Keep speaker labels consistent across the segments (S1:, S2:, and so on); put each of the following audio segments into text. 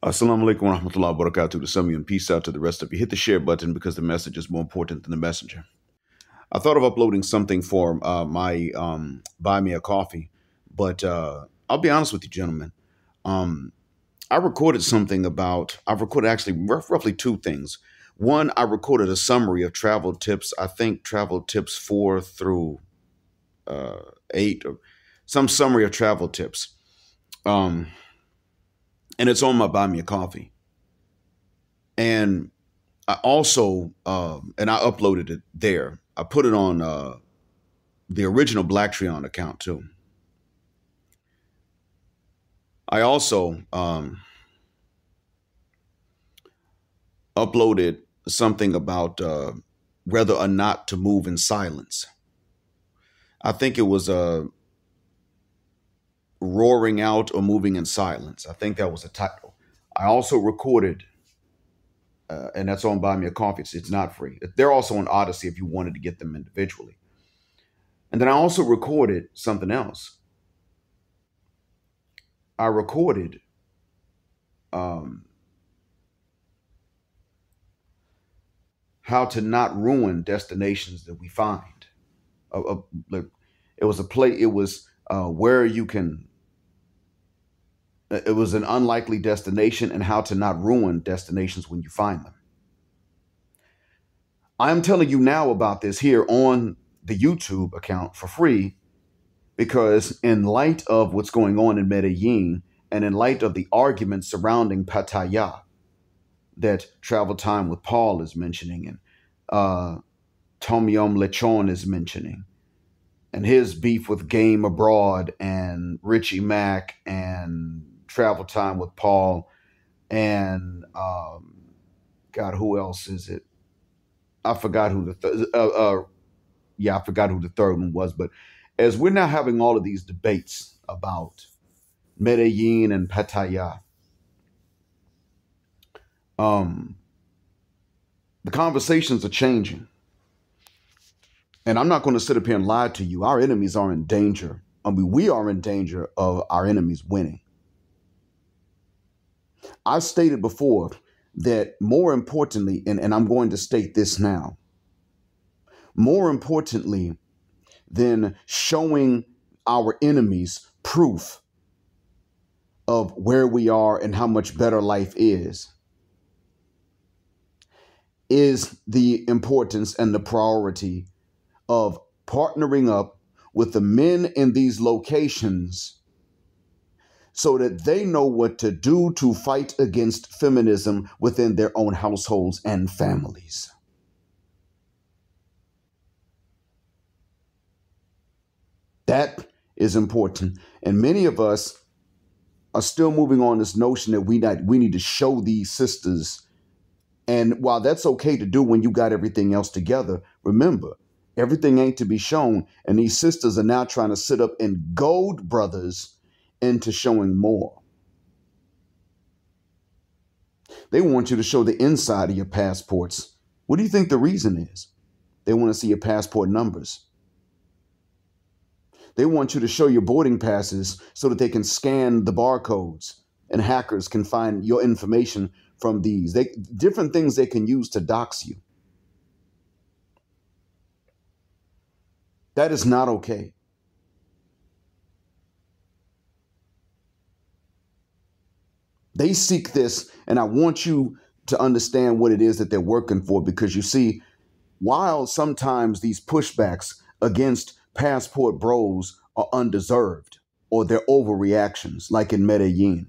S1: Assalamu alaikum wa rahmatullahi wa barakatuh to some of you, and peace out to the rest of you. Hit the share button because the message is more important than the messenger. I thought of uploading something for my Buy Me a Coffee, but I'll be honest with you, gentlemen. Um, I recorded something about, I've recorded actually roughly two things. One, I recorded a summary of travel tips, I think travel tips 4 through 8, or some summary of travel tips. Um, and it's on my Buy Me a Coffee. And I also, and I uploaded it there. I put it on the original Blacktreon account too. I also uploaded something about whether or not to move in silence. I think it was roaring out or moving in silence. I think that was a title. I also recorded, and that's on Buy Me a Coffee. It's not free. They're also on Odyssey if you wanted to get them individually. And then I also recorded something else. I recorded how to not ruin destinations that we find. It was a play. It was where you can. It was an unlikely destination and how to not ruin destinations when you find them. I am telling you now about this here on the YouTube account for free because in light of what's going on in Medellin and in light of the arguments surrounding Pattaya that Travel Time with Paul is mentioning and Tom Yum Lechon is mentioning, and his beef with Game Abroad and Richie Mack and Travel Time with Paul and God, who else is it? I forgot who I forgot who the third one was. But as we're now having all of these debates about Medellin and Pattaya, the conversations are changing. And I'm not going to sit up here and lie to you. Our enemies are in danger. I mean, we are in danger of our enemies winning. I've stated before that more importantly, and I'm going to state this now, more importantly than showing our enemies proof of where we are and how much better life is the importance and the priority of partnering up with the men in these locations so that they know what to do to fight against feminism within their own households and families. That is important. And many of us are still moving on this notion that we need to show these sisters. And while that's okay to do when you got everything else together, remember, everything ain't to be shown. And these sisters are now trying to sit up and goad brothers into showing more. They want you to show the inside of your passports. What do you think the reason is? They want to see your passport numbers. They want you to show your boarding passes so that they can scan the barcodes and hackers can find your information from these. Different things they can use to dox you. That is not okay. They seek this, and I want you to understand what it is that they're working for, because you see, while sometimes these pushbacks against passport bros are undeserved or they're overreactions, like in Medellin,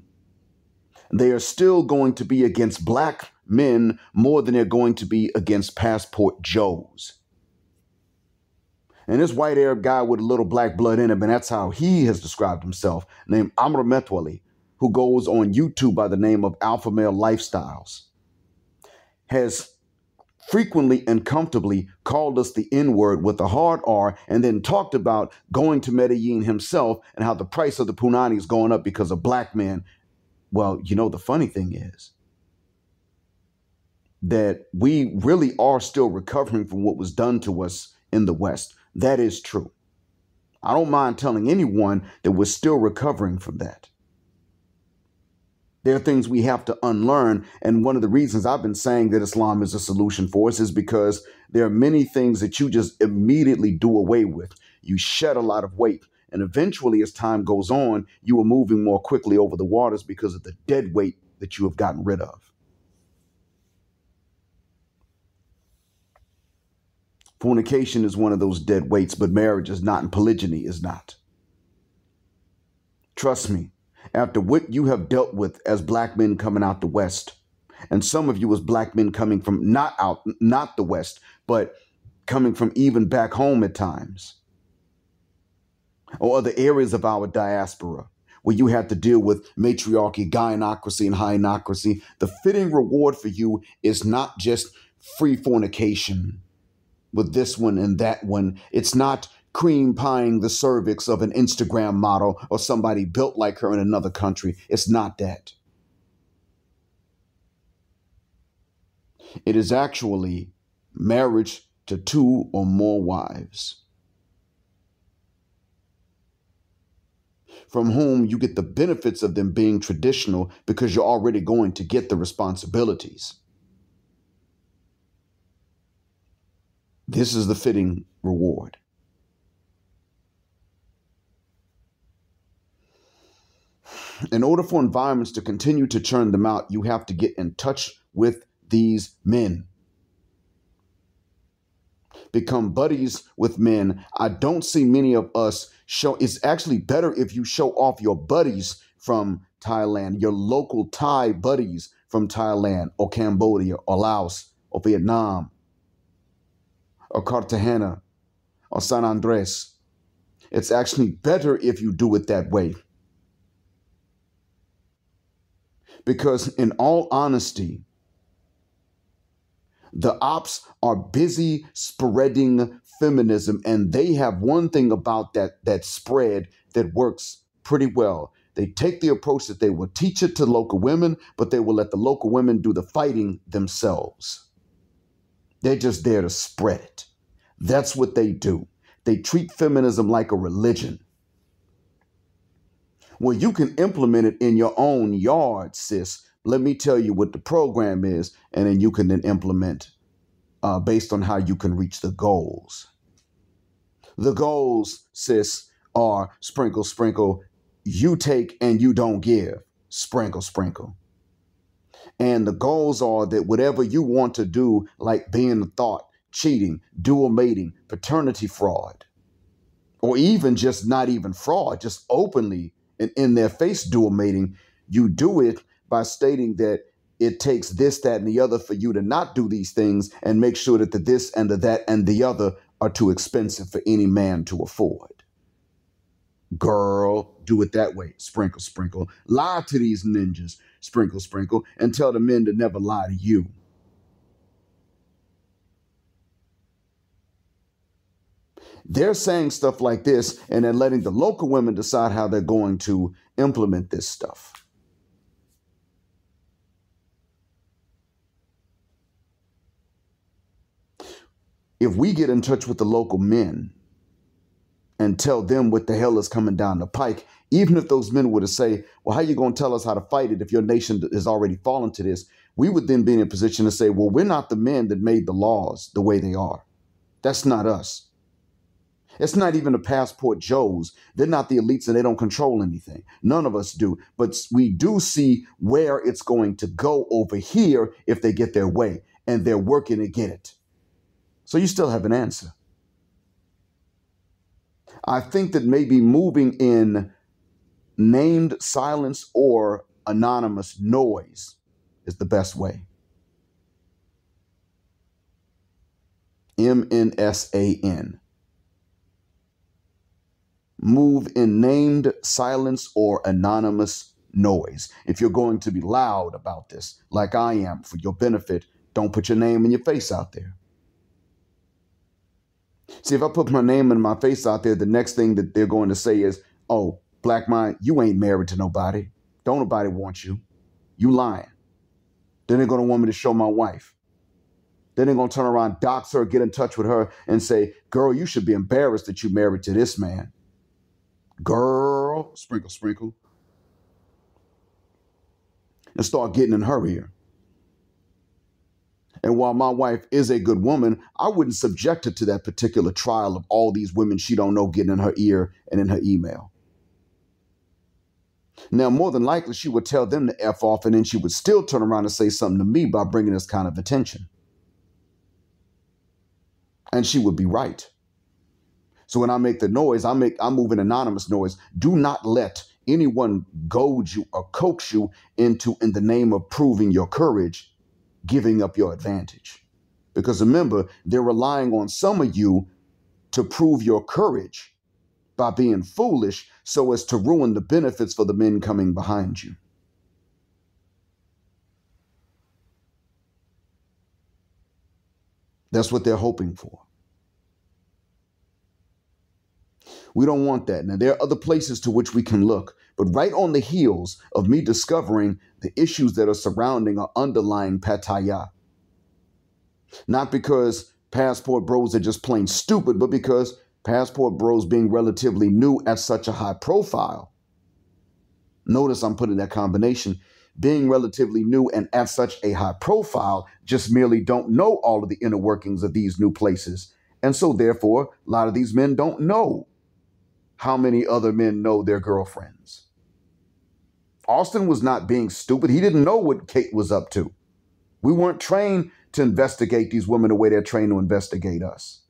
S1: they are still going to be against black men more than they're going to be against passport Joes. And this white Arab guy with a little black blood in him, and that's how he has described himself, named Amr Metwali, who goes on YouTube by the name of Alpha Male Lifestyles, has frequently and comfortably called us the N-word with a hard R, and then talked about going to Medellin himself and how the price of the punani is going up because of black men. Well, you know, the funny thing is that we really are still recovering from what was done to us in the West. That is true. I don't mind telling anyone that we're still recovering from that. There are things we have to unlearn. And one of the reasons I've been saying that Islam is a solution for us is because there are many things that you just immediately do away with. You shed a lot of weight. And eventually, as time goes on, you are moving more quickly over the waters because of the dead weight that you have gotten rid of. Fornication is one of those dead weights, but marriage is not, and polygyny is not. Trust me, after what you have dealt with as black men coming out the West, and some of you as black men coming from not the West, but coming from even back home at times, or other areas of our diaspora, where you had to deal with matriarchy, gynocracy, and hynocracy, the fitting reward for you is not just free fornication with this one and that one. It's not cream pieing the cervix of an Instagram model or somebody built like her in another country. It's not that. It is actually marriage to 2 or more wives, from whom you get the benefits of them being traditional because you're already going to get the responsibilities. This is the fitting reward. In order for environments to continue to churn them out, you have to get in touch with these men. Become buddies with men. I don't see many of us show. It's actually better if you show off your buddies from Thailand, your local Thai buddies from Thailand or Cambodia or Laos or Vietnam or Cartagena or San Andres. It's actually better if you do it that way. Because in all honesty, the ops are busy spreading feminism, and they have one thing about that spread that works pretty well. They take the approach that they will teach it to local women, but they will let the local women do the fighting themselves. They're just there to spread it. That's what they do. They treat feminism like a religion. Well, you can implement it in your own yard, sis. Let me tell you what the program is, and then you can then implement based on how you can reach the goals. The goals, sis, are sprinkle, sprinkle. You take and you don't give. Sprinkle, sprinkle. And the goals are that whatever you want to do, like being a thought, cheating, dual mating, paternity fraud, or even just not even fraud, just openly and in their face dual mating, you do it by stating that it takes this, that, and the other for you to not do these things, and make sure that the this and the that and the other are too expensive for any man to afford. Girl, do it that way. Sprinkle, sprinkle. Lie to these ninjas. Sprinkle, sprinkle. And tell the men to never lie to you. They're saying stuff like this, and they're letting the local women decide how they're going to implement this stuff. If we get in touch with the local men and tell them what the hell is coming down the pike, even if those men were to say, well, how are you going to tell us how to fight it if your nation has already fallen to this? We would then be in a position to say, well, we're not the men that made the laws the way they are. That's not us. It's not even the passport Joes. They're not the elites, and they don't control anything. None of us do. But we do see where it's going to go over here if they get their way, and they're working to get it. So you still have an answer. I think that maybe moving in named silence or anonymous noise is the best way. MNSAN. Move in named silence or anonymous noise. If you're going to be loud about this, like I am, for your benefit, don't put your name and your face out there. See, if I put my name and my face out there, the next thing that they're going to say is, oh, Black Mind, you ain't married to nobody. Don't nobody want you. You lying. Then they're going to want me to show my wife. Then they're going to turn around, dox her, get in touch with her and say, girl, you should be embarrassed that you married to this man. Girl, sprinkle, sprinkle. and start getting in her ear. And while my wife is a good woman, I wouldn't subject her to that particular trial of all these women she don't know getting in her ear and in her email. Now, more than likely, she would tell them to F off, and then she would still turn around and say something to me by bringing this kind of attention. And she would be right. So when I make the noise, I move an anonymous noise. Do not let anyone goad you or coax you into, in the name of proving your courage, giving up your advantage. Because remember, they're relying on some of you to prove your courage by being foolish so as to ruin the benefits for the men coming behind you. That's what they're hoping for. We don't want that. Now, there are other places to which we can look, but right on the heels of me discovering the issues that are surrounding or underlying Pattaya, not because passport bros are just plain stupid, but because passport bros being relatively new at such a high profile. Notice I'm putting that combination. Being relatively new and at such a high profile just merely don't know all of the inner workings of these new places. And so therefore, a lot of these men don't know how many other men know their girlfriends. Austin was not being stupid. He didn't know what Kate was up to. We weren't trained to investigate these women the way they're trained to investigate us.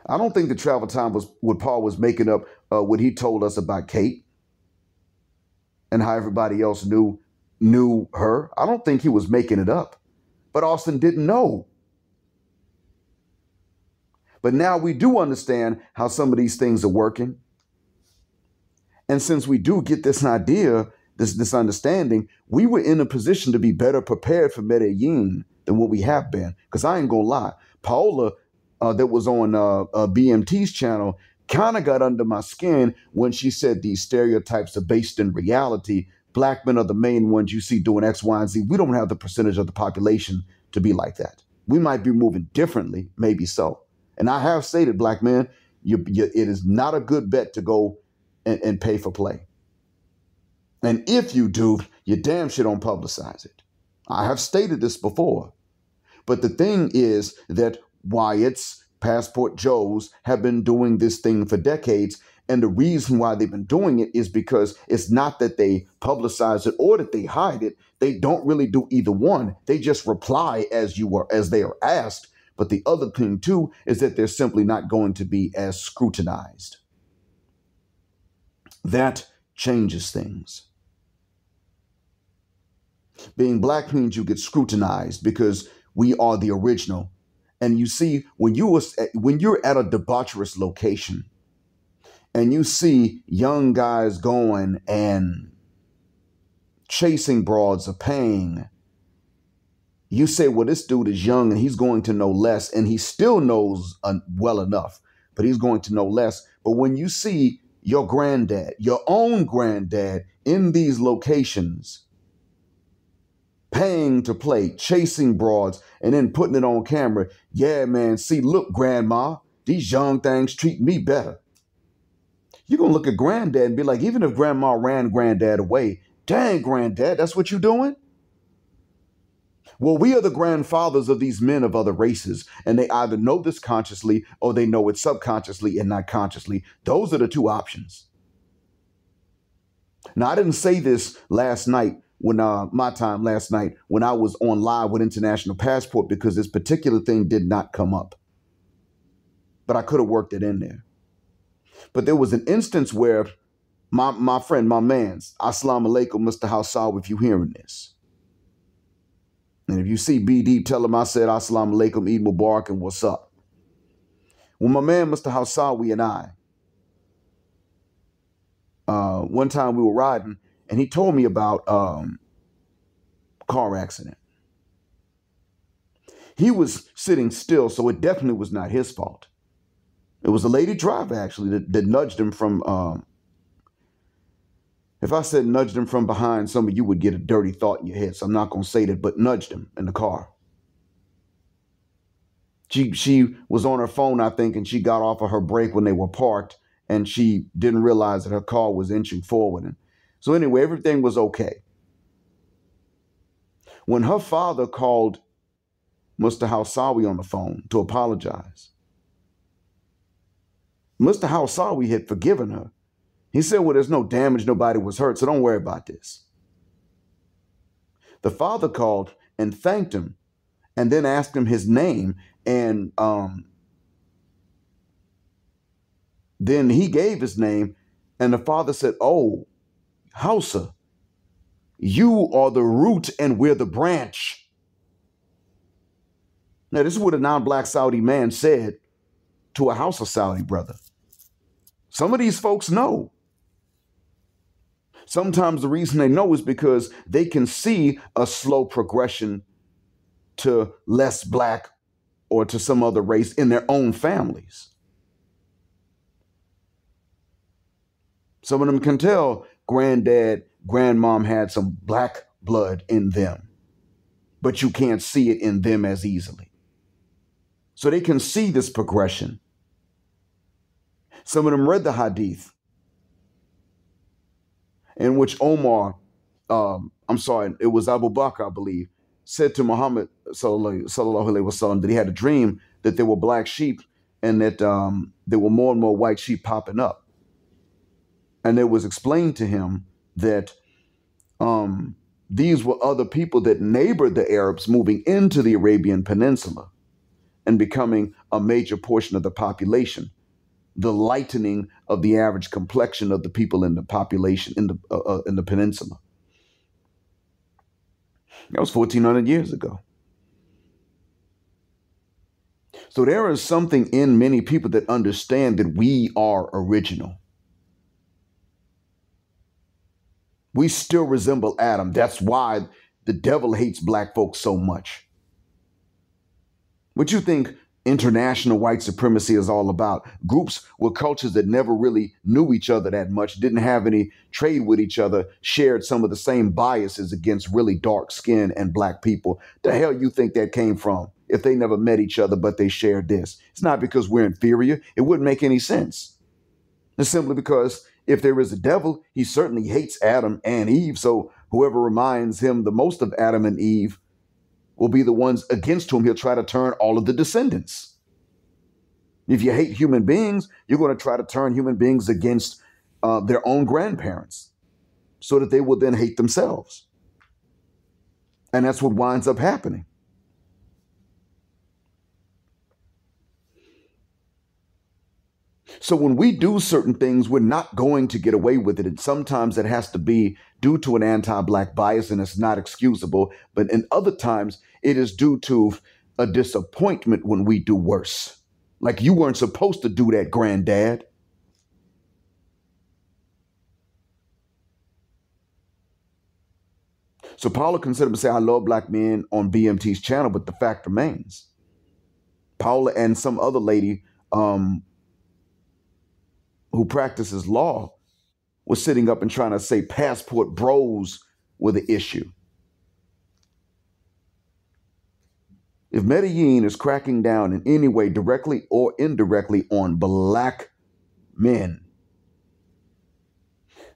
S1: I don't think the travel time was what Paul was making up what he told us about Kate and how everybody else knew her. I don't think he was making it up, but Austin didn't know. But now we do understand how some of these things are working. And since we do get this idea, this understanding, we were in a position to be better prepared for Medellin than what we have been. Because I ain't gonna lie, Paola, that was on BMT's channel, kind of got under my skin when she said these stereotypes are based in reality. Black men are the main ones you see doing X, Y, and Z. We don't have the percentage of the population to be like that. We might be moving differently, maybe so. And I have stated, black men, it is not a good bet to go and pay for play. And if you do, you damn sure don't publicize it. I have stated this before. But the thing is that Wyatt's, Passport Joes have been doing this thing for decades. And the reason why they've been doing it is because it's not that they publicize it or that they hide it. They don't really do either one. They just reply as they are asked. But the other thing, too, is that they're simply not going to be as scrutinized. That changes things. Being black means you get scrutinized because we are the original. And you see, when you're at a debaucherous location and you see young guys going and chasing broads or paying, you say, well, this dude is young and he's going to know less, and he still knows well enough, but he's going to know less. But when you see your granddad, your own granddad, in these locations, paying to play, chasing broads, and then putting it on camera, yeah, man, see, look, grandma, these young things treat me better. You're going to look at granddad and be like, even if grandma ran granddad away, dang, granddad, that's what you're doing? Well, we are the grandfathers of these men of other races, and they either know this consciously or they know it subconsciously and not consciously. Those are the two options. Now, I didn't say this last night when last night when I was on live with International Passport, because this particular thing did not come up. But I could have worked it in there. But there was an instance where my friend, my man's, Assalamu alaikum, Mr. Hausaw, if you hearing this. And if you see BD, tell him I said Assalamu alaikum, Eid Mubarak, and what's up. Well, my man, Mr. Hausawi, and I, one time we were riding, and he told me about car accident. He was sitting still, so it definitely was not his fault. It was a lady driver, actually, that nudged him from, if I said nudged him from behind, some of you would get a dirty thought in your head, so I'm not going to say that, but nudged him in the car. She was on her phone, I think, and she got off of her break when they were parked, and she didn't realize that her car was inching forward. And so anyway, everything was okay. When her father called Mr. Hausawi on the phone to apologize, Mr. Hausawi had forgiven her. He said, well, there's no damage, nobody was hurt, so don't worry about this. The father called and thanked him and then asked him his name, and then he gave his name, and the father said, oh, Hausa, you are the root and we're the branch. Now, this is what a non-black Saudi man said to a Hausa Saudi brother. Some of these folks know. Sometimes the reason they know is because they can see a slow progression to less black or to some other race in their own families. Some of them can tell granddad, grandmom had some black blood in them, but you can't see it in them as easily. So they can see this progression. Some of them read the hadith in which Omar, it was Abu Bakr, I believe, said to Muhammad sallallahu alaihi wasallam that he had a dream that there were black sheep and that there were more and more white sheep popping up. And it was explained to him that these were other people that neighbored the Arabs moving into the Arabian Peninsula and becoming a major portion of the population, the lightening of the average complexion of the people in the population in the peninsula. That was 1,400 years ago. So there is something in many people that understand that we are original. We still resemble Adam. That's why the devil hates black folks so much. What you think international white supremacy is all about? Groups with cultures that never really knew each other that much, didn't have any trade with each other, shared some of the same biases against really dark skin and black people. The hell you think that came from if they never met each other, but they shared this? It's not because we're inferior. It wouldn't make any sense. It's simply because if there is a devil, he certainly hates Adam and Eve. So whoever reminds him the most of Adam and Eve will be the ones against whom he'll try to turn all of the descendants. If you hate human beings, you're going to try to turn human beings against their own grandparents so that they will then hate themselves. And that's what winds up happening. So when we do certain things, we're not going to get away with it. And sometimes it has to be due to an anti-black bias, and it's not excusable. But in other times, it is due to a disappointment when we do worse. Like, you weren't supposed to do that, granddad. So Paula considered to say, I love black men on BMT's channel, but the fact remains, Paula and some other lady who practices law was sitting up and trying to say passport bros were the issue. If Medellin is cracking down in any way, directly or indirectly, on black men,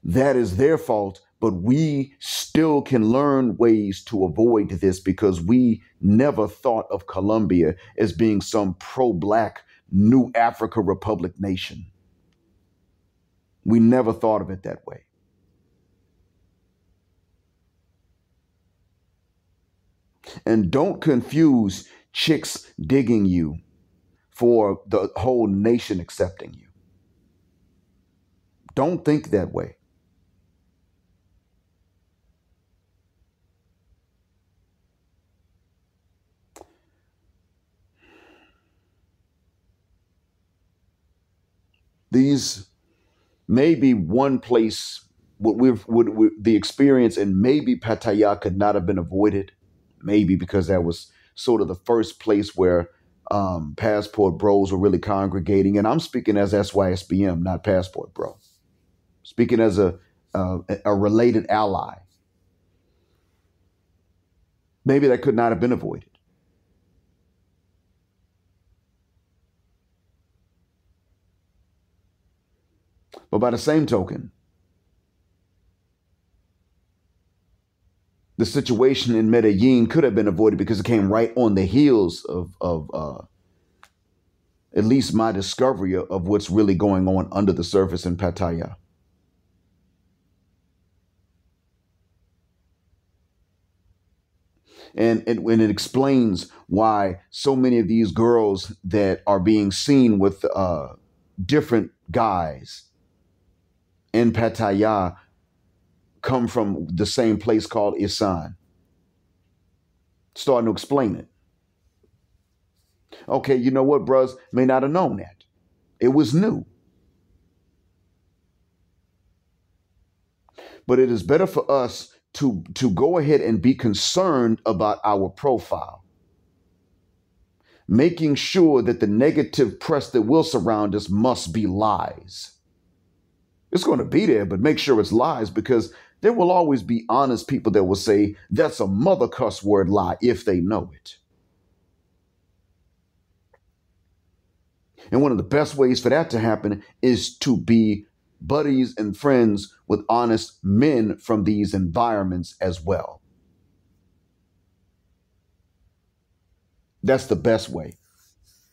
S1: that is their fault, but we still can learn ways to avoid this because we never thought of Colombia as being some pro-black New Africa Republic nation. We never thought of it that way. And don't confuse chicks digging you for the whole nation accepting you. Don't think that way. These may be one place the experience in maybe Pattaya could not have been avoided. Maybe because that was sort of the first place where passport bros were really congregating. And I'm speaking as SYSBM, not passport bro. Speaking as a related ally. Maybe that could not have been avoided. But by the same token, the situation in Medellin could have been avoided because it came right on the heels of at least my discovery of what's really going on under the surface in Pattaya. And when it explains why so many of these girls that are being seen with different guys in Pattaya come from the same place called Isan. Starting to explain it. Okay, you know what, bros? May not have known that. It was new. But it is better for us to go ahead and be concerned about our profile, making sure that the negative press that will surround us must be lies. It's going to be there, but make sure it's lies, because there will always be honest people that will say that's a mother cuss word lie if they know it. And one of the best ways for that to happen is to be buddies and friends with honest men from these environments as well. That's the best way.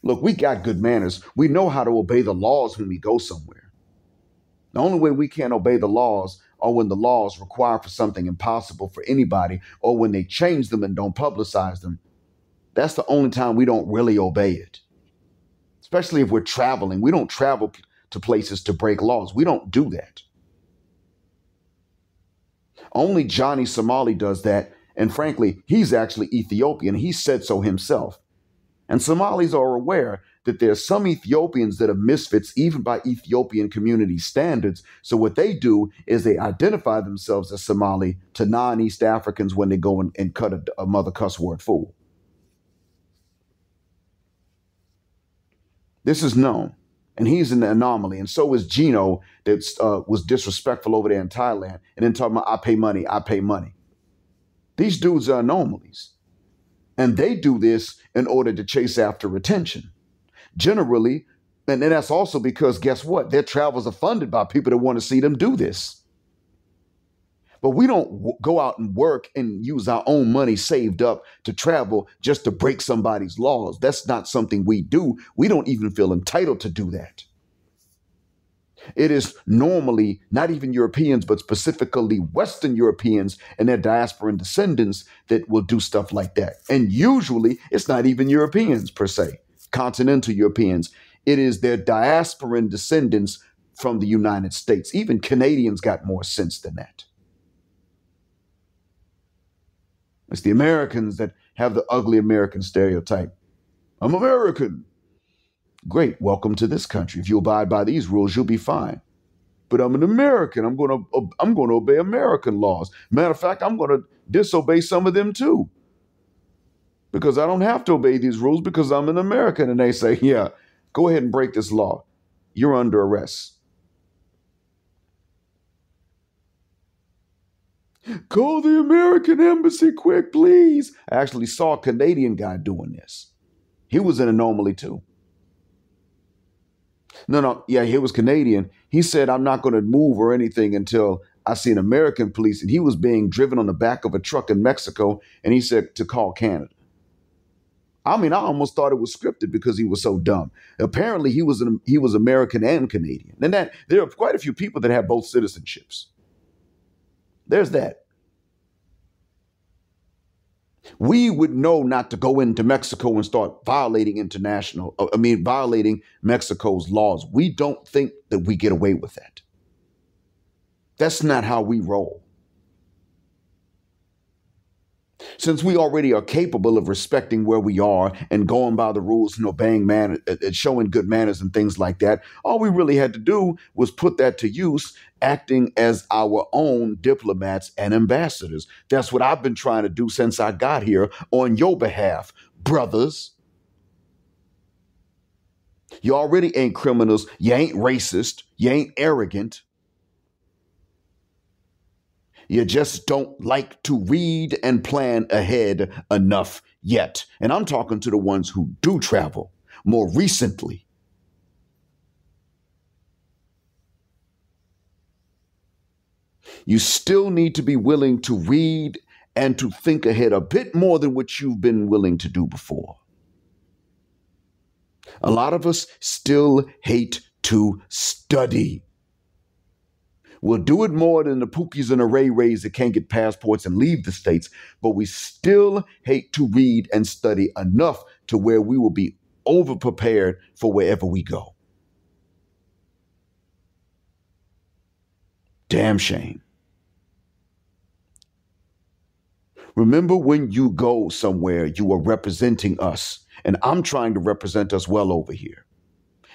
S1: Look, we got good manners. We know how to obey the laws when we go somewhere. The only way we can't obey the laws are when the laws require for something impossible for anybody, or when they change them and don't publicize them. That's the only time we don't really obey it. Especially if we're traveling. We don't travel to places to break laws. We don't do that. Only Johnny Somali does that. And frankly, he's actually Ethiopian. He said so himself. And Somalis are aware that there's some Ethiopians that are misfits, even by Ethiopian community standards. So what they do is they identify themselves as Somali to non-East Africans when they go and cut a mother cuss word fool. This is known. And he's an anomaly. And so is Gino, that was disrespectful over there in Thailand. And then talking about, I pay money, I pay money. These dudes are anomalies. And they do this in order to chase after attention. Generally, and that's also because, guess what? Their travels are funded by people that want to see them do this. But we don't go out and work and use our own money saved up to travel just to break somebody's laws. That's not something we do. We don't even feel entitled to do that. It is normally not even Europeans, but specifically Western Europeans and their diasporan descendants that will do stuff like that. And usually it's not even Europeans per se, continental Europeans. It is their diasporan descendants from the United States. Even Canadians got more sense than that. It's the Americans that have the ugly American stereotype. I'm American. Great. Welcome to this country. If you abide by these rules, you'll be fine. But I'm an American. I'm going to obey American laws. Matter of fact, I'm going to disobey some of them too, because I don't have to obey these rules because I'm an American. And they say, yeah, go ahead and break this law. You're under arrest. Call the American embassy quick, please. I actually saw a Canadian guy doing this. He was an anomaly too. No, yeah, he was Canadian. He said, I'm not going to move or anything until I see an American police. And he was being driven on the back of a truck in Mexico. And he said to call Canada. I mean, I almost thought it was scripted because he was so dumb. Apparently, he was American and Canadian. And that there are quite a few people that have both citizenships. There's that. We would know not to go into Mexico and start violating violating Mexico's laws. We don't think that we get away with that. That's not how we roll. Since we already are capable of respecting where we are and going by the rules and obeying showing good manners and things like that, all we really had to do was put that to use, acting as our own diplomats and ambassadors. That's what I've been trying to do since I got here on your behalf, brothers. You already ain't criminals. You ain't racist. You ain't arrogant. You just don't like to read and plan ahead enough yet. And I'm talking to the ones who do travel more recently. You still need to be willing to read and to think ahead a bit more than what you've been willing to do before. A lot of us still hate to study. We'll do it more than the Pookies and the Ray Rays that can't get passports and leave the states, but we still hate to read and study enough to where we will be over-prepared for wherever we go. Damn shame. Remember, when you go somewhere, you are representing us, and I'm trying to represent us well over here.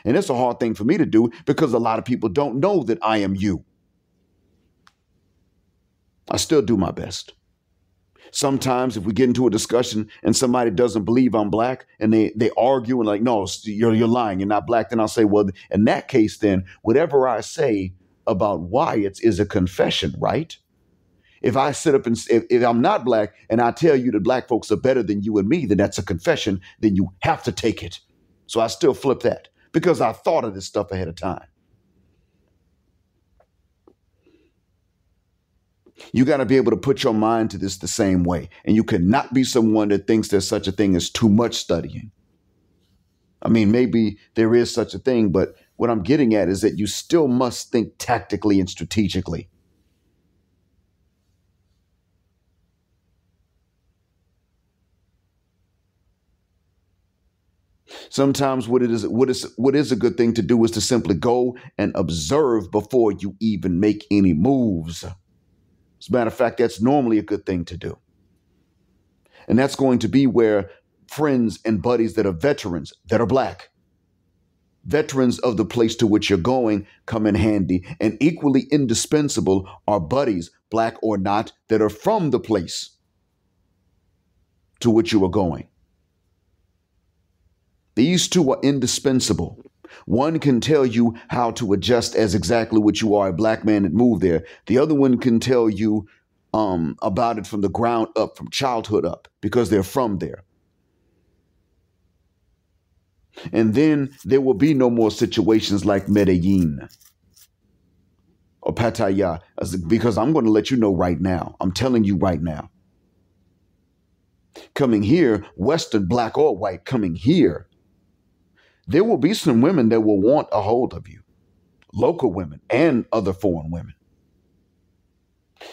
S1: And it's a hard thing for me to do because a lot of people don't know that I am you. I still do my best. Sometimes if we get into a discussion and somebody doesn't believe I'm black and they argue and like, no, you're lying, you're not black, then I'll say, well, in that case, then whatever I say about why is a confession, right? If I sit up and if I'm not black and I tell you that black folks are better than you and me, then that's a confession. Then you have to take it. So I still flip that because I thought of this stuff ahead of time. You got to be able to put your mind to this the same way. And you cannot be someone that thinks there's such a thing as too much studying. I mean, maybe there is such a thing, but what I'm getting at is that you still must think tactically and strategically. Sometimes what is a good thing to do is to simply go and observe before you even make any moves. As a matter of fact, that's normally a good thing to do. And that's going to be where friends and buddies that are veterans, that are black, veterans of the place to which you're going, come in handy. And equally indispensable are buddies, black or not, that are from the place to which you are going. These two are indispensable. One can tell you how to adjust as exactly what you are, a black man that moved there. The other one can tell you about it from the ground up, from childhood up, because they're from there. And then there will be no more situations like Medellin or Pattaya, because I'm going to let you know right now. I'm telling you right now. Coming here, Western, black or white, coming here, there will be some women that will want a hold of you, local women and other foreign women.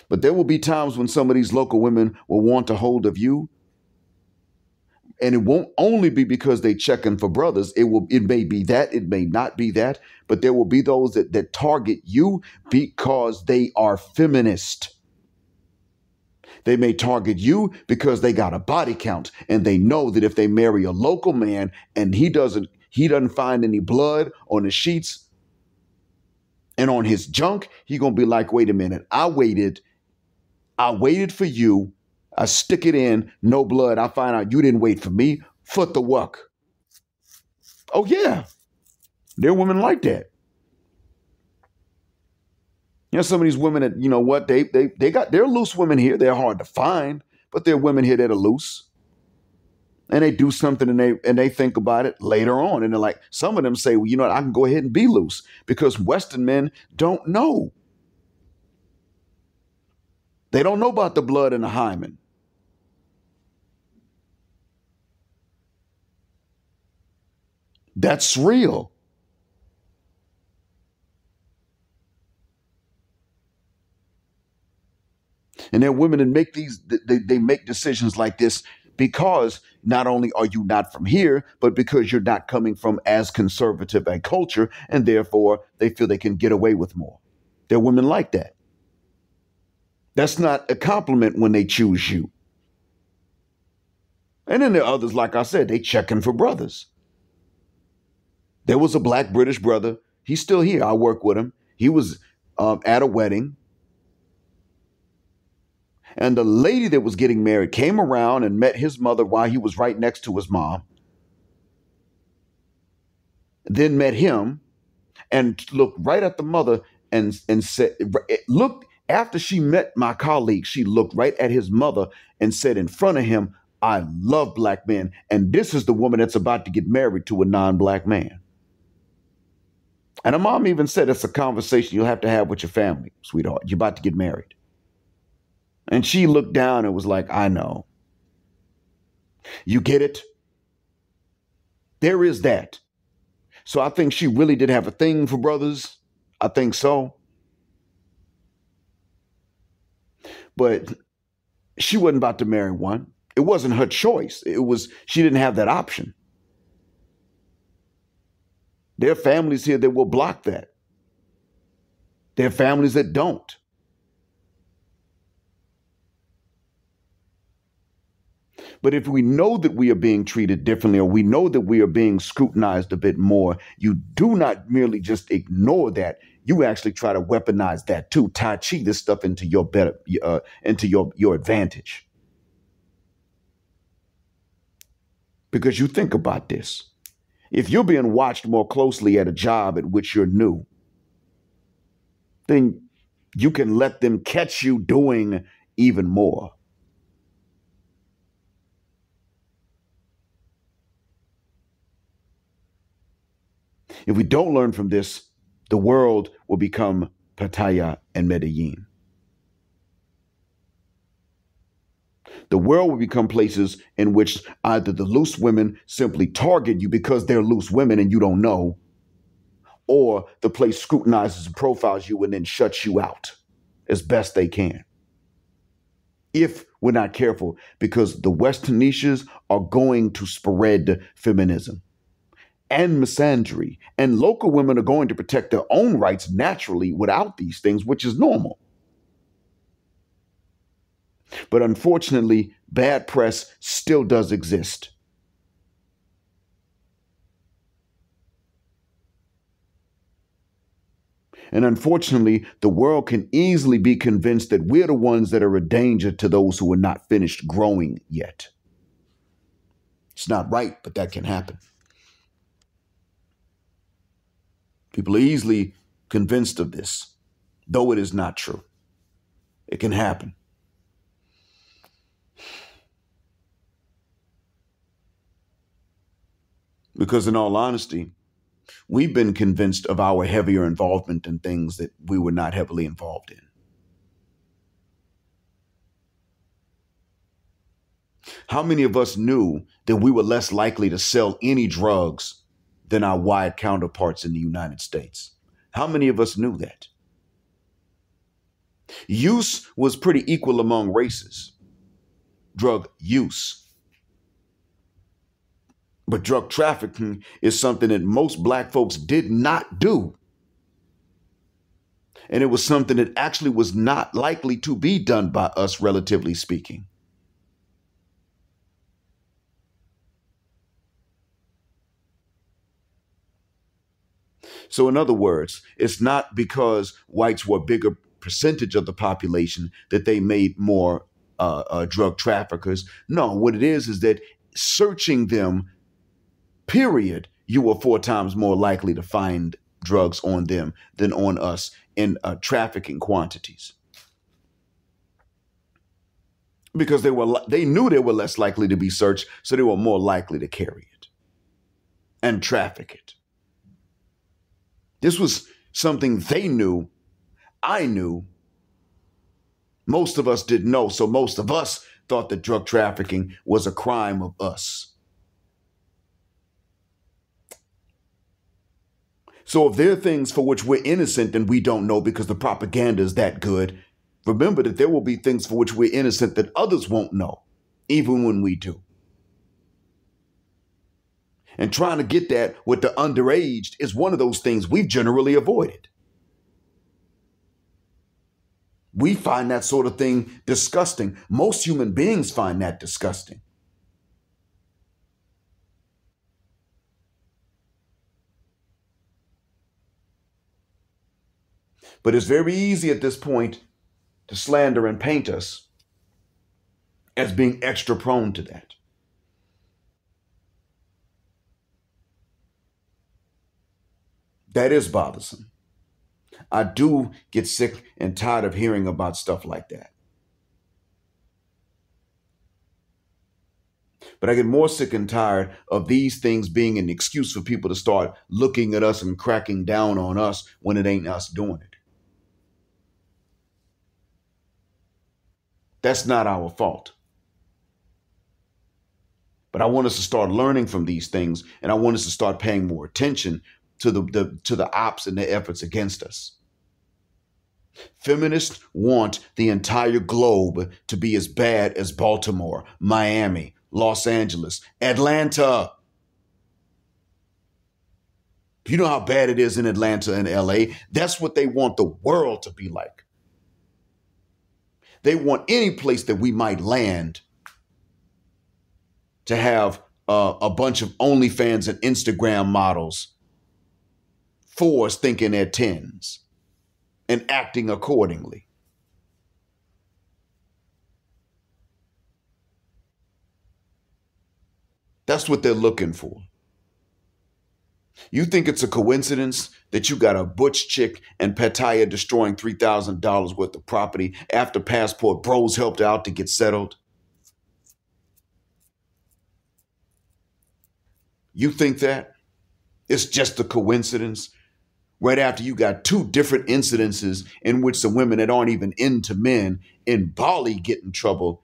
S1: But there will be times when some of these local women will want a hold of you. And it won't only be because they checking for brothers. It may be that, it may not be that, but there will be those that target you because they are feminist. They may target you because they got a body count and they know that if they marry a local man and he doesn't find any blood on the sheets and on his junk, he gonna be like, wait a minute, I waited for you. I stick it in, no blood. I find out you didn't wait for me. Foot the wuck. Oh yeah, there are women like that. You know, some of these women that, you know what, they're loose women here. They're hard to find, but there are women here that are loose. And they do something and they think about it later on. And they're like, some of them say, well, you know what, I can go ahead and be loose because Western men don't know. They don't know about the blood and the hymen. That's real. And there are women that make they make decisions like this because not only are you not from here, but because you're not coming from as conservative a culture, and therefore they feel they can get away with more. There are women like that. That's not a compliment when they choose you. And then there are others, like I said, they checking for brothers. There was a black British brother. He's still here. I work with him. He was at a wedding. And the lady that was getting married came around and met his mother while he was right next to his mom. Then met him and looked right at the mother and said, looked after she met my colleague, she looked right at his mother and said in front of him, I love black men. And this is the woman that's about to get married to a non-black man. And her mom even said it's a conversation you'll have to have with your family, sweetheart. You're about to get married. And she looked down and was like, I know. You get it? There is that. So I think she really did have a thing for brothers. I think so. But she wasn't about to marry one. It wasn't her choice. She didn't have that option. There are families here that will block that. There are families that don't. But if we know that we are being treated differently, or we know that we are being scrutinized a bit more, you do not merely just ignore that. You actually try to weaponize that too. Tai Chi this stuff into your advantage. Because you think about this. If you're being watched more closely at a job at which you're new, then you can let them catch you doing even more. If we don't learn from this, the world will become Pattaya and Medellin. The world will become places in which either the loose women simply target you because they're loose women and you don't know, or the place scrutinizes and profiles you and then shuts you out as best they can. If we're not careful, because the Western niches are going to spread feminism and misandry, and local women are going to protect their own rights naturally without these things, which is normal. But unfortunately, bad press still does exist. And unfortunately, the world can easily be convinced that we're the ones that are a danger to those who are not finished growing yet. It's not right, but that can happen. People are easily convinced of this, though it is not true. It can happen. Because in all honesty, we've been convinced of our heavier involvement in things that we were not heavily involved in. How many of us knew that we were less likely to sell any drugs than our white counterparts in the United States? How many of us knew that? Use was pretty equal among races. Drug use. But drug trafficking is something that most black folks did not do. And it was something that actually was not likely to be done by us, relatively speaking. So in other words, it's not because whites were a bigger percentage of the population that they made more drug traffickers. No, what it is that searching them, period, you were 4 times more likely to find drugs on them than on us in trafficking quantities. Because they knew they were less likely to be searched, so they were more likely to carry it and traffic it. This was something they knew, I knew. Most of us didn't know, so most of us thought that drug trafficking was a crime of us. So if there are things for which we're innocent and we don't know because the propaganda is that good, remember that there will be things for which we're innocent that others won't know, even when we do. And trying to get that with the underaged is one of those things we've generally avoided. We find that sort of thing disgusting. Most human beings find that disgusting. But it's very easy at this point to slander and paint us as being extra prone to that. That is bothersome. I do get sick and tired of hearing about stuff like that. But I get more sick and tired of these things being an excuse for people to start looking at us and cracking down on us when it ain't us doing it. That's not our fault. But I want us to start learning from these things, and I want us to start paying more attention to the ops and their efforts against us. Feminists want the entire globe to be as bad as Baltimore, Miami, Los Angeles, Atlanta. You know how bad it is in Atlanta and LA? That's what they want the world to be like. They want any place that we might land to have a bunch of OnlyFans and Instagram models, fours thinking they're tens and acting accordingly. That's what they're looking for. You think it's a coincidence that you got a butch chick and Pattaya destroying $3,000 worth of property after Passport Bros helped out to get settled? You think that? It's just a coincidence? Right after you got two different incidences in which some women that aren't even into men in Bali get in trouble,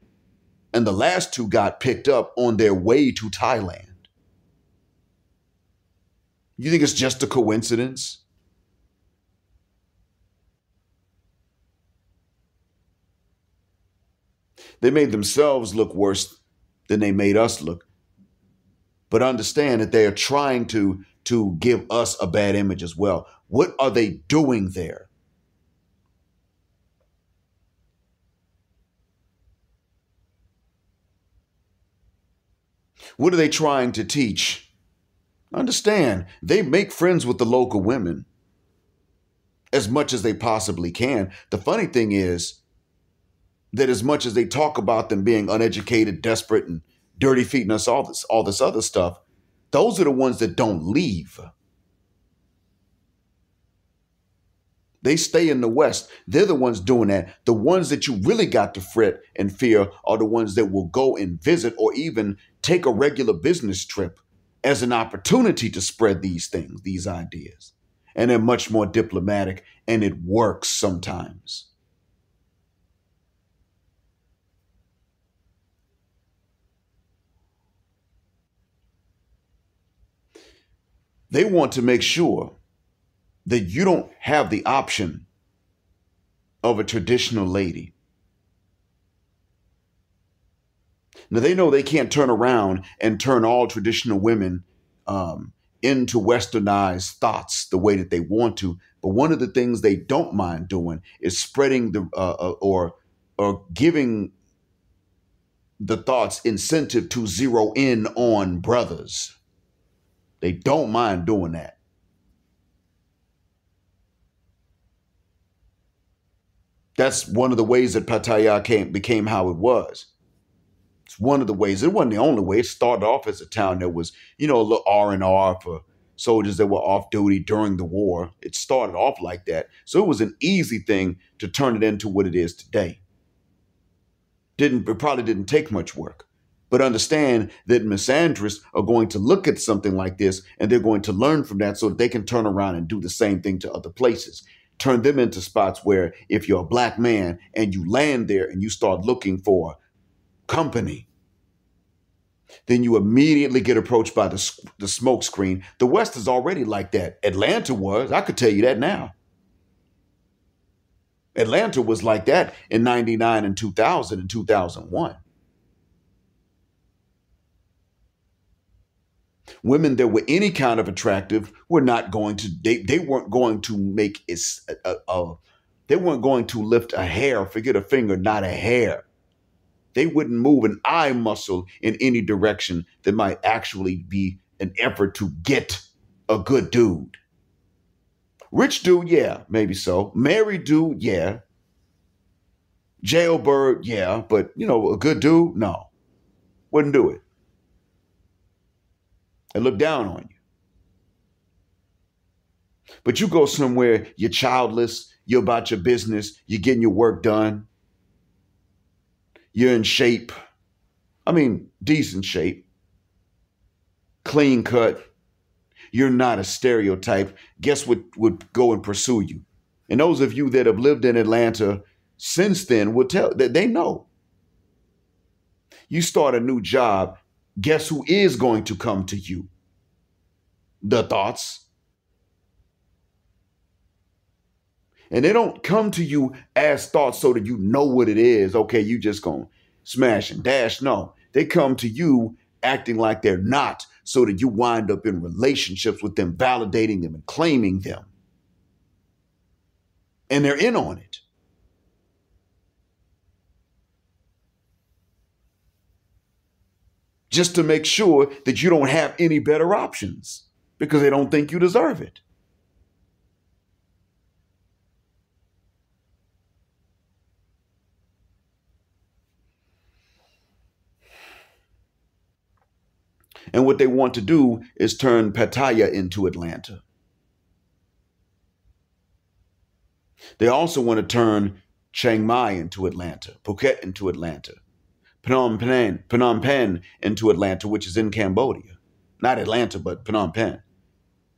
S1: and the last two got picked up on their way to Thailand. You think it's just a coincidence? They made themselves look worse than they made us look. But understand that they are trying to give us a bad image as well. What are they doing there? What are they trying to teach? Understand, they make friends with the local women as much as they possibly can. The funny thing is that as much as they talk about them being uneducated, desperate, and dirty feet and us all this other stuff, those are the ones that don't leave. They stay in the West. They're the ones doing that. The ones that you really got to fret and fear are the ones that will go and visit or even take a regular business trip as an opportunity to spread these things, these ideas. And they're much more diplomatic, and it works sometimes. They want to make sure that you don't have the option of a traditional lady. Now, they know they can't turn around and turn all traditional women into westernized thoughts the way that they want to. But one of the things they don't mind doing is spreading or giving the thoughts incentive to zero in on brothers. They don't mind doing that. That's one of the ways that Pattaya became how it was. It's one of the ways. It wasn't the only way. It started off as a town that was, a little R&R for soldiers that were off duty during the war. It started off like that. So it was an easy thing to turn it into what it is today. It probably didn't take much work. But understand that misandrists are going to look at something like this and they're going to learn from that so that they can turn around and do the same thing to other places. Turn them into spots where if you're a black man and you land there and you start looking for company, then you immediately get approached by the smoke screen. The West is already like that. Atlanta was. I could tell you that now. Atlanta was like that in 99 and 2000 and 2001. Women that were any kind of attractive were not going to, they weren't going to make it, they weren't going to lift a hair, forget a finger, not a hair. They wouldn't move an eye muscle in any direction that might actually be an effort to get a good dude. Rich dude, yeah, maybe so. Married dude, yeah. Jailbird, yeah. But, a good dude, no. Wouldn't do it. They look down on you. But you go somewhere, you're childless, you're about your business, you're getting your work done, you're in shape, I mean, decent shape, clean cut. You're not a stereotype. Guess what would go and pursue you? And those of you that have lived in Atlanta since then will tell that they know. You start a new job, guess who is going to come to you? The thoughts. And they don't come to you as thoughts so that you know what it is. Okay, you just gonna smash and dash. No, they come to you acting like they're not so that you wind up in relationships with them, validating them and claiming them. And they're in on it. Just to make sure that you don't have any better options because they don't think you deserve it. And what they want to do is turn Pattaya into Atlanta. They also want to turn Chiang Mai into Atlanta, Phuket into Atlanta, Phnom Penh into Atlanta, which is in Cambodia. Not Atlanta, but Phnom Penh.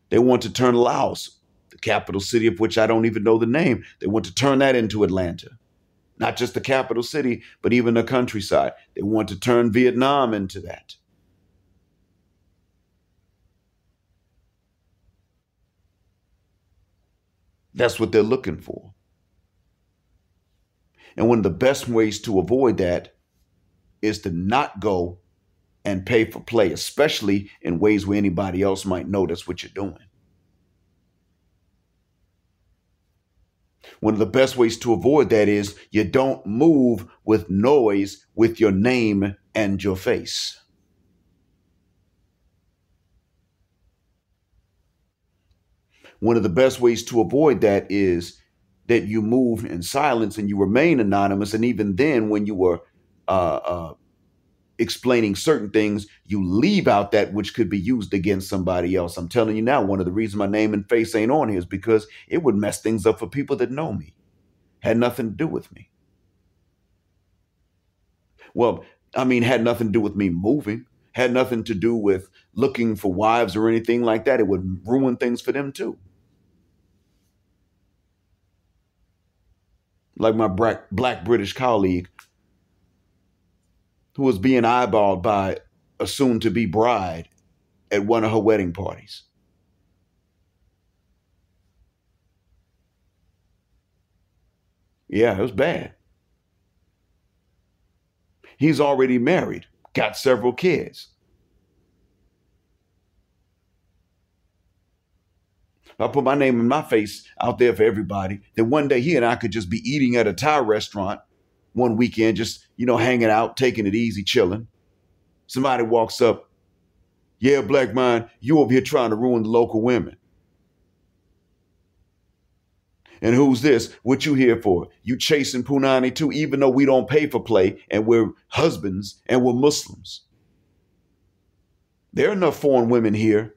S1: They want to turn Laos, the capital city of which I don't even know the name. They want to turn that into Atlanta. Not just the capital city, but even the countryside. They want to turn Vietnam into that. That's what they're looking for. And one of the best ways to avoid that is to not go and pay for play, especially in ways where anybody else might notice what you're doing. One of the best ways to avoid that is you don't move with noise with your name and your face. One of the best ways to avoid that is that you move in silence and you remain anonymous. And even then, when you were explaining certain things, you leave out that which could be used against somebody else. I'm telling you now, one of the reasons my name and face ain't on here is because it would mess things up for people that know me. Had nothing to do with me. Well, I mean, had nothing to do with me moving, had nothing to do with looking for wives or anything like that. It would ruin things for them too. Like my black British colleague who was being eyeballed by a soon to be bride at one of her wedding parties. Yeah, it was bad. He's already married, got several kids. If I put my name and my face out there for everybody, then one day he and I could just be eating at a Thai restaurant one weekend, just, hanging out, taking it easy, chilling. Somebody walks up, yeah, black man, you over here trying to ruin the local women. And who's this? What you here for? You chasing Punani too, even though we don't pay for play and we're husbands and we're Muslims. There are enough foreign women here,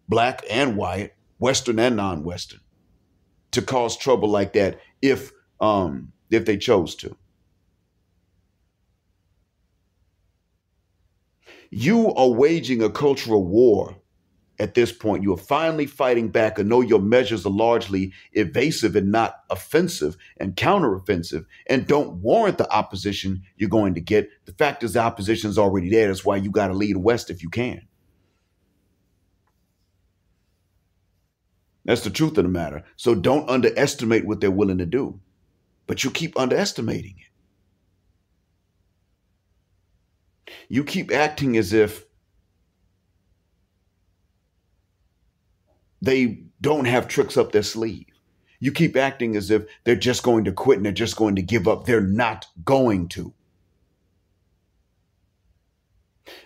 S1: black and white, Western and non-Western, to cause trouble like that if they chose to. You are waging a cultural war at this point. You are finally fighting back. I know your measures are largely evasive and not offensive and counteroffensive and don't warrant the opposition you're going to get. The fact is the opposition is already there. That's why you got to lead west if you can. That's the truth of the matter. So don't underestimate what they're willing to do. But you keep underestimating it. You keep acting as if they don't have tricks up their sleeve. You keep acting as if they're just going to quit and they're just going to give up. They're not going to.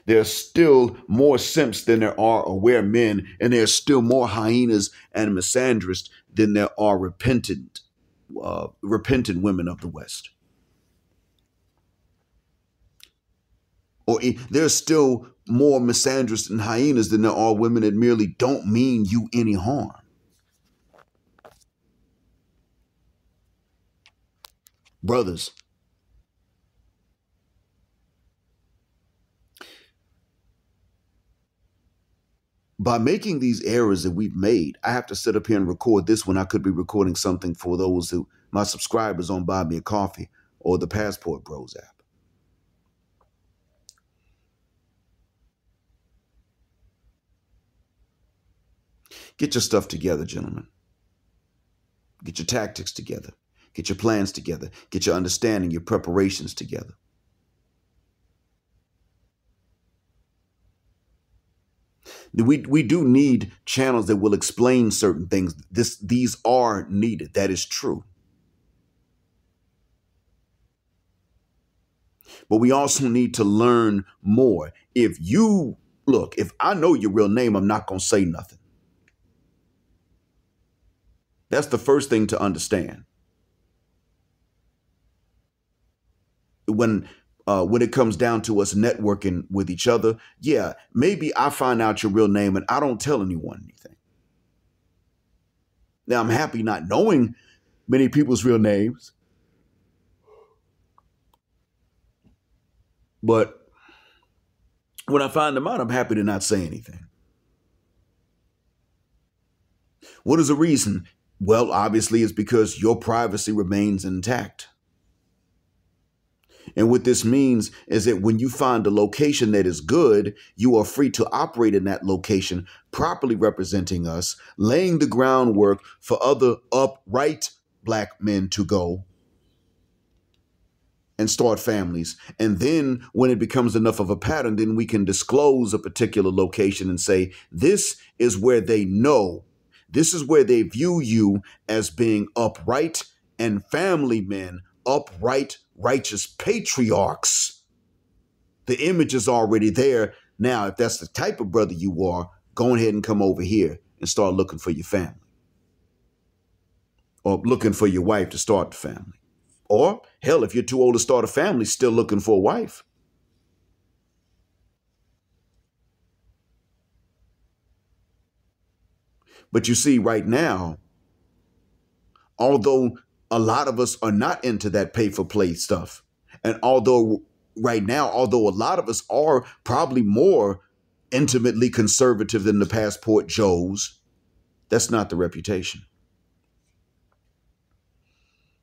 S1: There's still more simps than there are aware men, and there's still more hyenas and misandrists than there are repentant women of the West. Or there's still more misandrists and hyenas than there are women that merely don't mean you any harm. Brothers, by making these errors that we've made, I have to sit up here and record this when I could be recording something for those who my subscribers on Buy Me a Coffee or the Passport Bros app. Get your stuff together, gentlemen. Get your tactics together. Get your plans together. Get your understanding, your preparations together. We do need channels that will explain certain things. These are needed. That is true. But we also need to learn more. If I know your real name, I'm not going to say nothing. That's the first thing to understand. When it comes down to us networking with each other, yeah, maybe I find out your real name and I don't tell anyone anything. Now, I'm happy not knowing many people's real names, but when I find them out, I'm happy to not say anything. What is the reason? Well, obviously, it's because your privacy remains intact. And what this means is that when you find a location that is good, you are free to operate in that location, properly representing us, laying the groundwork for other upright Black men to go and start families. And then when it becomes enough of a pattern, then we can disclose a particular location and say, this is where they know, this is where they view you as being upright and family men, upright, righteous patriarchs. The image is already there. Now, if that's the type of brother you are, go ahead and come over here and start looking for your family, or looking for your wife to start the family. Or hell, if you're too old to start a family, still looking for a wife. But you see, right now, although a lot of us are not into that pay for play stuff, and although a lot of us are probably more intimately conservative than the Passport Joes, that's not the reputation.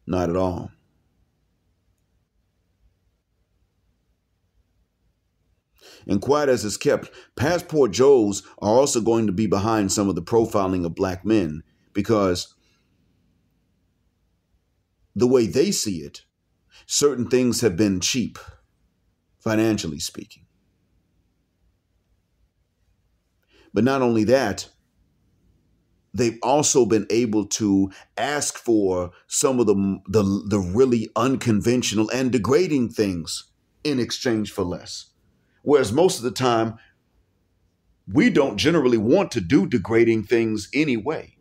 S1: Not at all. And quiet as it's kept, Passport Joes are also going to be behind some of the profiling of Black men, because the way they see it, certain things have been cheap, financially speaking. But not only that, they've also been able to ask for some of the really unconventional and degrading things in exchange for less. Whereas most of the time, we don't generally want to do degrading things anyway.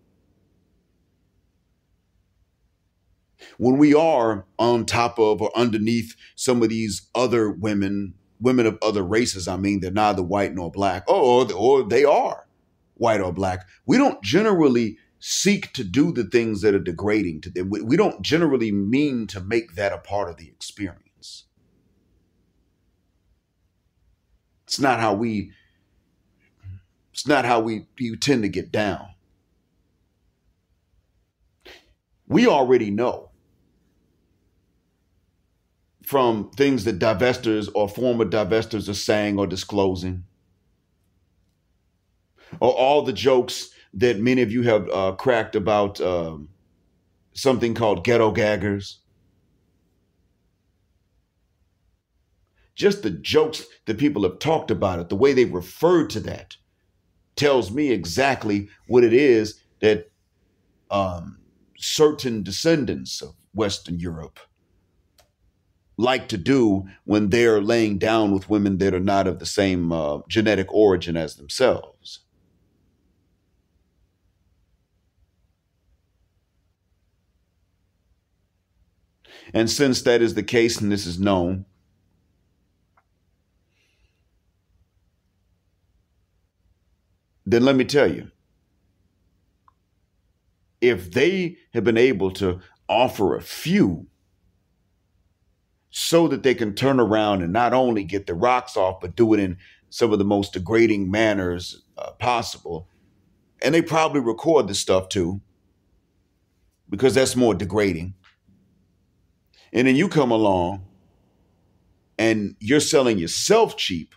S1: When we are on top of or underneath some of these other women of other races, I mean, they're neither white nor Black, or they are white or Black, we don't generally seek to do the things that are degrading to them. We don't generally mean to make that a part of the experience. It's not how we tend to get down. We already know from things that divestors or former divestors are saying or disclosing, or all the jokes that many of you have cracked about something called ghetto gaggers. Just the jokes that people have talked about it, the way they referred to that, tells me exactly what it is that certain descendants of Western Europe like to do when they're laying down with women that are not of the same genetic origin as themselves. And since that is the case, and this is known, then let me tell you, if they have been able to offer a few so that they can turn around and not only get the rocks off, but do it in some of the most degrading manners possible. And they probably record this stuff too, because that's more degrading. And then you come along and you're selling yourself cheap,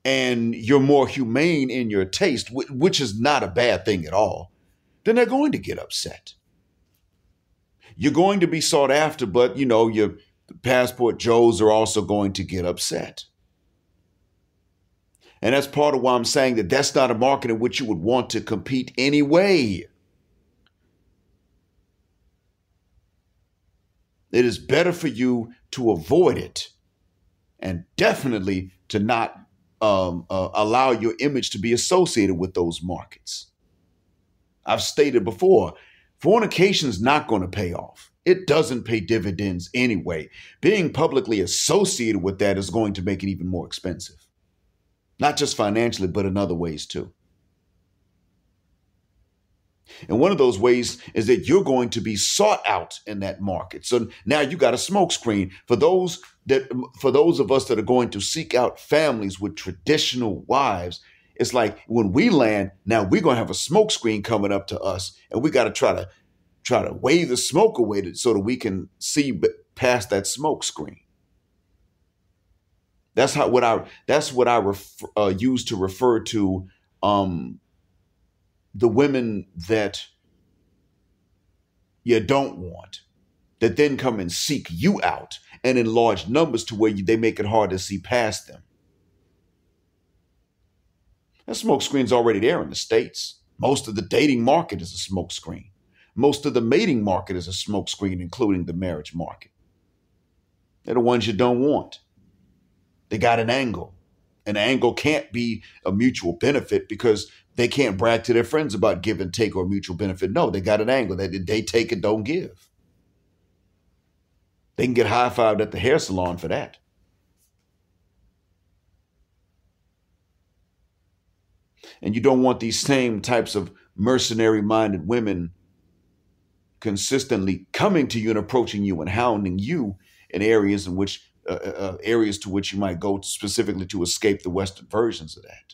S1: and you're more humane in your taste, which is not a bad thing at all, then they're going to get upset. You're going to be sought after, but your passport Joes are also going to get upset. And that's part of why I'm saying that that's not a market in which you would want to compete anyway. It is better for you to avoid it, and definitely to not allow your image to be associated with those markets. I've stated before, fornication is not going to pay off. It doesn't pay dividends anyway. Being publicly associated with that is going to make it even more expensive. Not just financially, but in other ways too. And one of those ways is that you're going to be sought out in that market. So now you got a smokescreen for those of us that are going to seek out families with traditional wives. It's like when we land, now we're going to have a smokescreen coming up to us, and we got to try to wave the smoke away so that we can see past that smokescreen. That's what I use to refer to the women that you don't want, that then come and seek you out, and in large numbers, to where they make it hard to see past them. That smoke screen's already there in the States. Most of the dating market is a smoke screen. Most of the mating market is a smoke screen, including the marriage market. They're the ones you don't want. They got an angle. An angle can't be a mutual benefit, because they can't brag to their friends about give and take or mutual benefit. No, they got an angle that they take and don't give. They can get high-fived at the hair salon for that. And you don't want these same types of mercenary-minded women consistently coming to you and approaching you and hounding you in areas to which you might go specifically to escape the Western versions of that.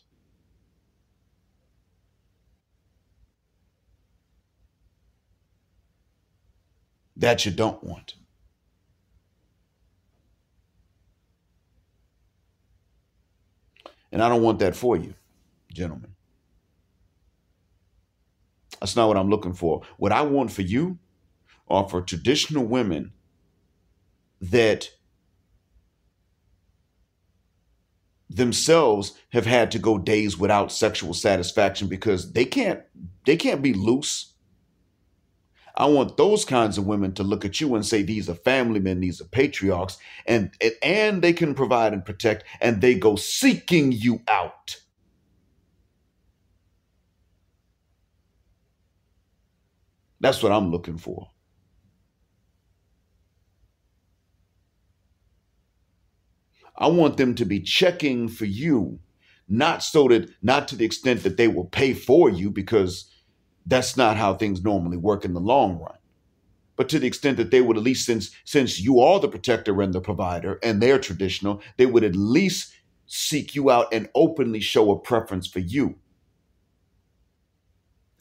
S1: That you don't want. And I don't want that for you, gentlemen. That's not what I'm looking for. What I want for you are for traditional women that themselves have had to go days without sexual satisfaction because they can't be loose. I want those kinds of women to look at you and say, these are family men, these are patriarchs, and they can provide and protect, and they go seeking you out. That's what I'm looking for. I want them to be checking for you, not to the extent that they will pay for you, because that's not how things normally work in the long run. But to the extent that they would at least, since you are the protector and the provider and they're traditional, they would at least seek you out and openly show a preference for you.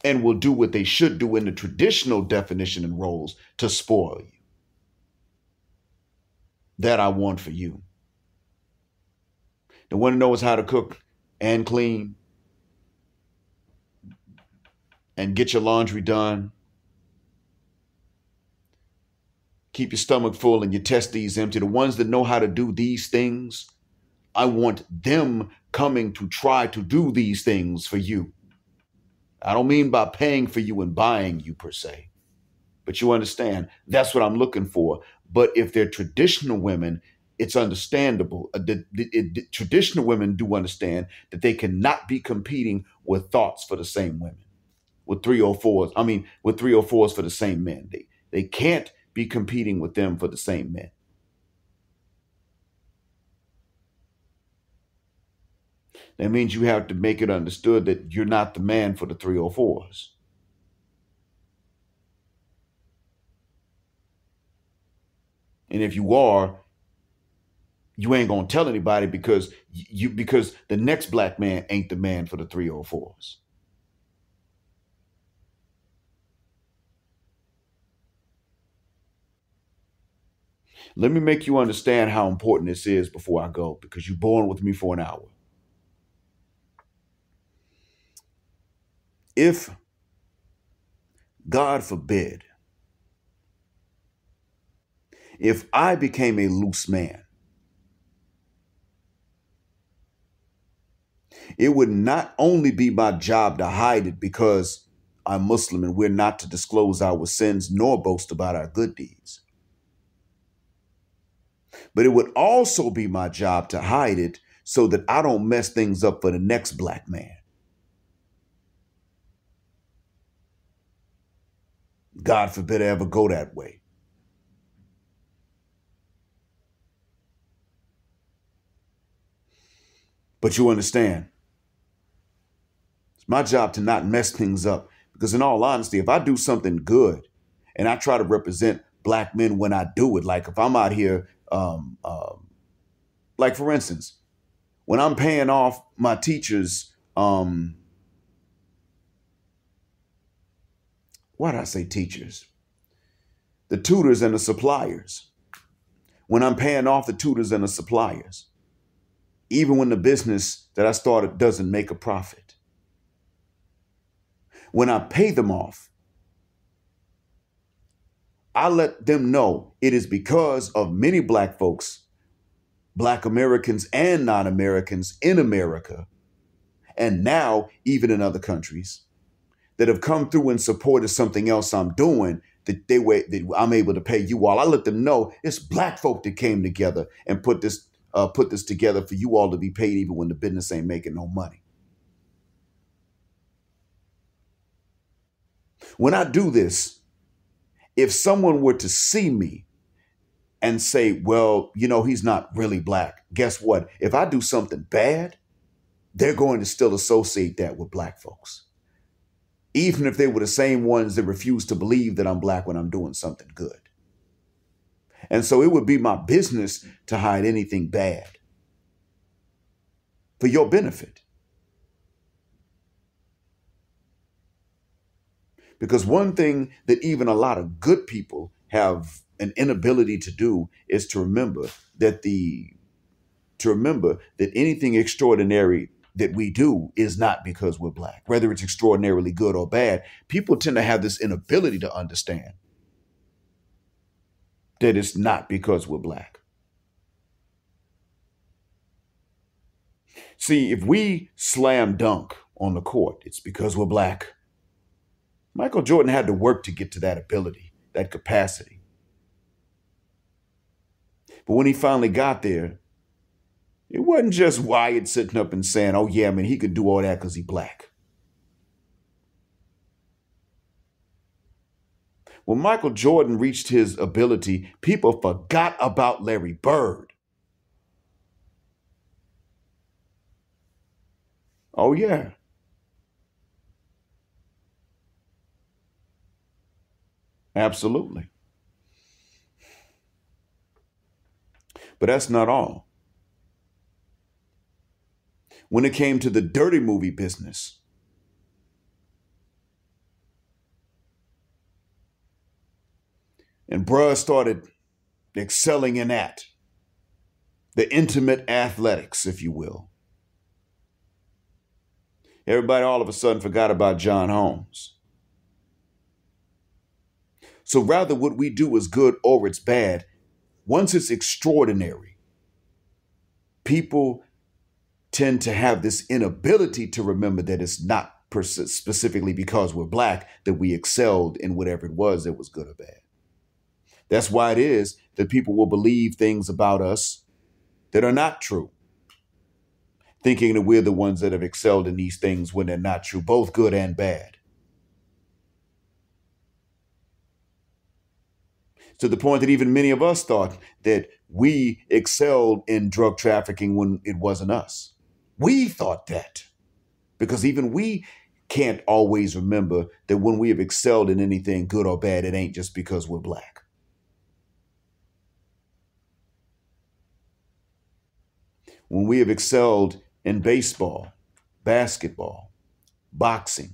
S1: And will do what they should do in the traditional definition and roles to spoil you. That I want for you. The one who knows how to cook and clean and get your laundry done. Keep your stomach full and your testes empty. The ones that know how to do these things, I want them coming to try to do these things for you. I don't mean by paying for you and buying you per se, but you understand, that's what I'm looking for. But if they're traditional women, it's understandable. Traditional women do understand that they cannot be competing with thoughts for the same women, with 304s. I mean, with 304s for the same men. They can't be competing with them for the same men. That means you have to make it understood that you're not the man for the 304s. And if you are, you ain't gonna tell anybody because the next black man ain't the man for the 304s. Let me make you understand how important this is before I go, because you're born with me for an hour. If, God forbid, if I became a loose man, it would not only be my job to hide it because I'm Muslim and we're not to disclose our sins nor boast about our good deeds, but it would also be my job to hide it so that I don't mess things up for the next black man. God forbid I ever go that way. But you understand, it's my job to not mess things up, because in all honesty, if I do something good and I try to represent black men when I do it, like if I'm out here, like for instance, when I'm paying off my teachers, why did I say teachers? The tutors and the suppliers. When I'm paying off the tutors and the suppliers, even when the business that I started doesn't make a profit, when I pay them off, I let them know it is because of many black folks, black Americans and non-Americans in America, and now even in other countries, that have come through and supported something else I'm doing, that I'm able to pay you all. I let them know it's black folk that came together and put this together for you all to be paid even when the business ain't making no money. When I do this, if someone were to see me and say, well, he's not really black, guess what? If I do something bad, they're going to still associate that with black folks, even if they were the same ones that refuse to believe that I'm black when I'm doing something good. And so it would be my business to hide anything bad for your benefit. Because one thing that even a lot of good people have an inability to do is to remember that anything extraordinary that we do is not because we're black, whether it's extraordinarily good or bad. People tend to have this inability to understand that it's not because we're black. See, if we slam dunk on the court, it's because we're black. Michael Jordan had to work to get to that ability, that capacity. But when he finally got there, it wasn't just Wyatt sitting up and saying, oh yeah, he could do all that because he's black. When Michael Jordan reached his ability, people forgot about Larry Bird. Oh yeah. Absolutely. But that's not all. When it came to the dirty movie business, and bruh started excelling in that, the intimate athletics, if you will, everybody all of a sudden forgot about John Holmes. So rather what we do is good or it's bad. Once it's extraordinary, people tend to have this inability to remember that it's not specifically because we're black that we excelled in whatever it was that was good or bad. That's why it is that people will believe things about us that are not true, thinking that we're the ones that have excelled in these things when they're not true, both good and bad. To the point that even many of us thought that we excelled in drug trafficking when it wasn't us. We thought that because even we can't always remember that when we have excelled in anything good or bad, it ain't just because we're black. when we have excelled in baseball, basketball, boxing,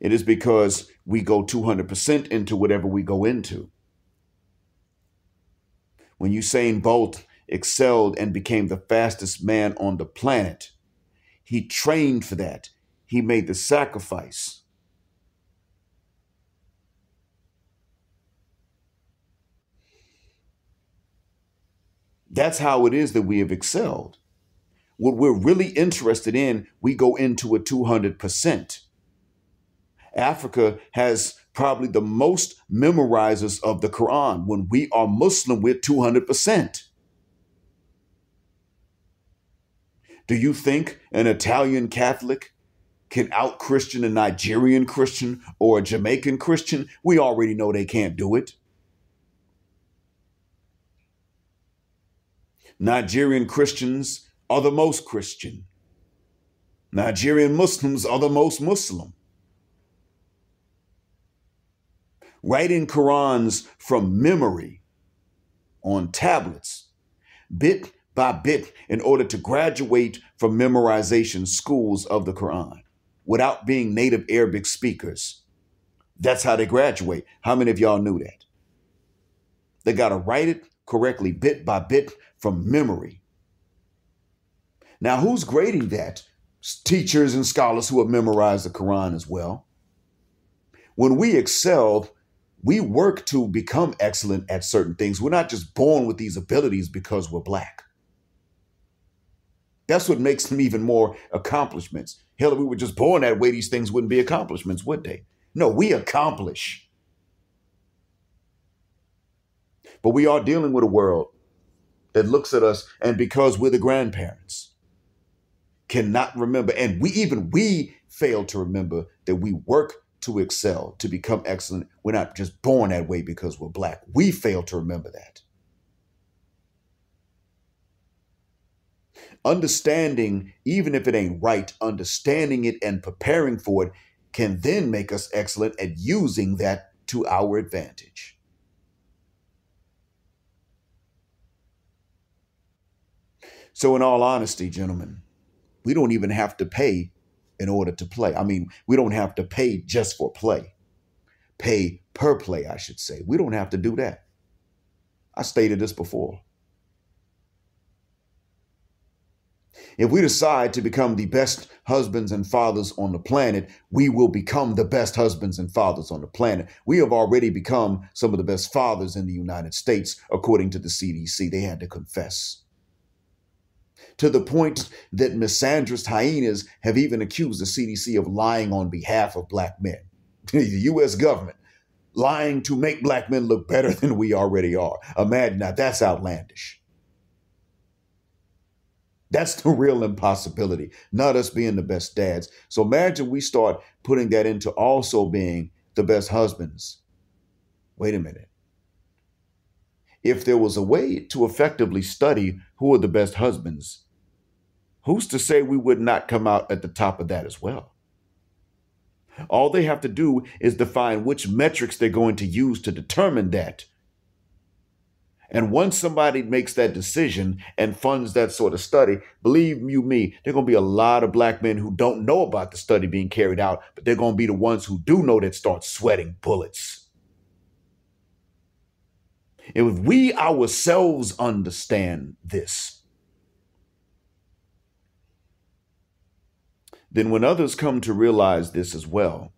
S1: it is because we go 200% into whatever we go into. When Usain Bolt excelled and became the fastest man on the planet, he trained for that. He made the sacrifice. That's how it is that we have excelled. What we're really interested in, we go into it 200%. Africa has probably the most memorizers of the Quran. When we are Muslim, we're 200%. Do you think an Italian Catholic can out Christian a Nigerian Christian or a Jamaican Christian? We already know they can't do it. Nigerian Christians are the most Christian. Nigerian Muslims are the most Muslim. Writing Qurans from memory on tablets, bit by bit, in order to graduate from memorization schools of the Quran without being native Arabic speakers. That's how they graduate. How many of y'all knew that? They got to write it correctly, bit by bit, from memory. Now, who's grading that? Teachers and scholars who have memorized the Quran as well. When we excel, we work to become excellent at certain things. We're not just born with these abilities because we're Black. That's what makes them even more accomplishments. Hell, if we were just born that way, these things wouldn't be accomplishments, would they? No, we accomplish. But we are dealing with a world that looks at us, and because we're the grandparents, cannot remember. And we fail to remember that we work to excel, to become excellent. We're not just born that way because we're Black. We fail to remember that. Understanding, even if it ain't right, understanding it and preparing for it can then make us excellent at using that to our advantage. So in all honesty, gentlemen, we don't even have to pay in order to play. I mean, we don't have to pay just for play. Pay per play, I should say. We don't have to do that. I stated this before. If we decide to become the best husbands and fathers on the planet, we will become the best husbands and fathers on the planet. We have already become some of the best fathers in the United States, according to the CDC. They had to confess. To the point that misandrist hyenas have even accused the CDC of lying on behalf of Black men. The U.S. government lying to make Black men look better than we already are. Imagine that. That's outlandish. That's the real impossibility, not us being the best dads. So imagine we start putting that into also being the best husbands. Wait a minute. If there was a way to effectively study who are the best husbands, who's to say we would not come out at the top of that as well? All they have to do is define which metrics they're going to use to determine that. And once somebody makes that decision and funds that sort of study, believe you me, there are going to be a lot of Black men who don't know about the study being carried out, but they're going to be the ones who do know that start sweating bullets. If we ourselves understand this, then when others come to realize this as well,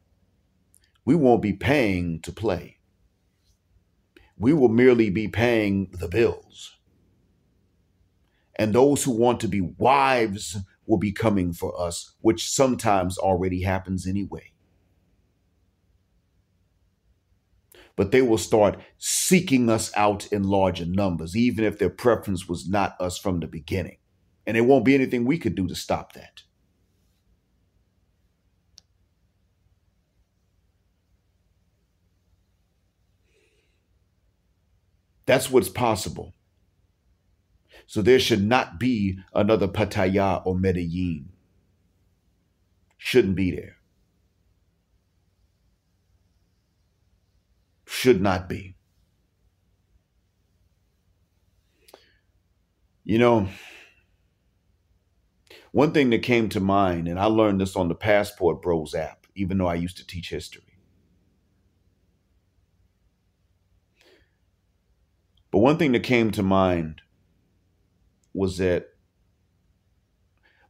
S1: we won't be paying to play. We will merely be paying the bills. And those who want to be wives will be coming for us, which sometimes already happens anyway. But they will start seeking us out in larger numbers, even if their preference was not us from the beginning. And there won't be anything we could do to stop that. That's what's possible. So there should not be another Pattaya or Medellin. Shouldn't be there. Should not be. You know, one thing that came to mind, and I learned this on the Passport Bros app, even though I used to teach history. But one thing that came to mind was that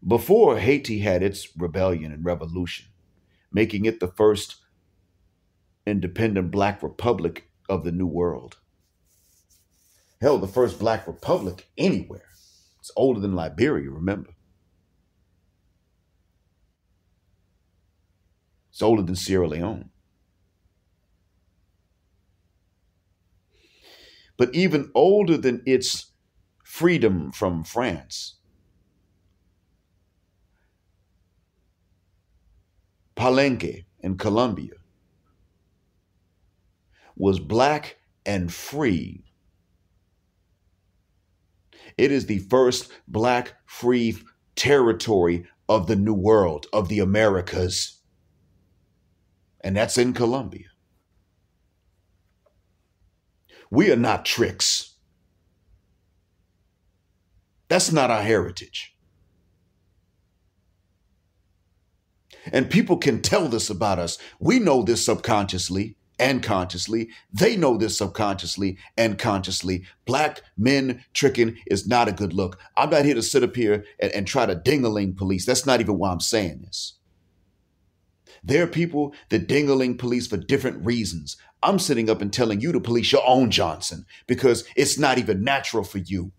S1: before Haiti had its rebellion and revolution, making it the first independent black republic of the New World. Hell, the first black republic anywhere. It's older than Liberia, remember? It's older than Sierra Leone. But even older than its freedom from France, Palenque in Colombia was black and free. It is the first black free territory of the New World, of the Americas. And that's in Colombia. We are not tricks. That's not our heritage. And people can tell this about us. We know this subconsciously and consciously. They know this subconsciously and consciously. Black men tricking is not a good look. I'm not here to sit up here and try to ding-a-ling police. That's not even why I'm saying this. There are people that ding-a-ling police for different reasons. I'm sitting up and telling you to police your own Johnson because it's not even natural for you.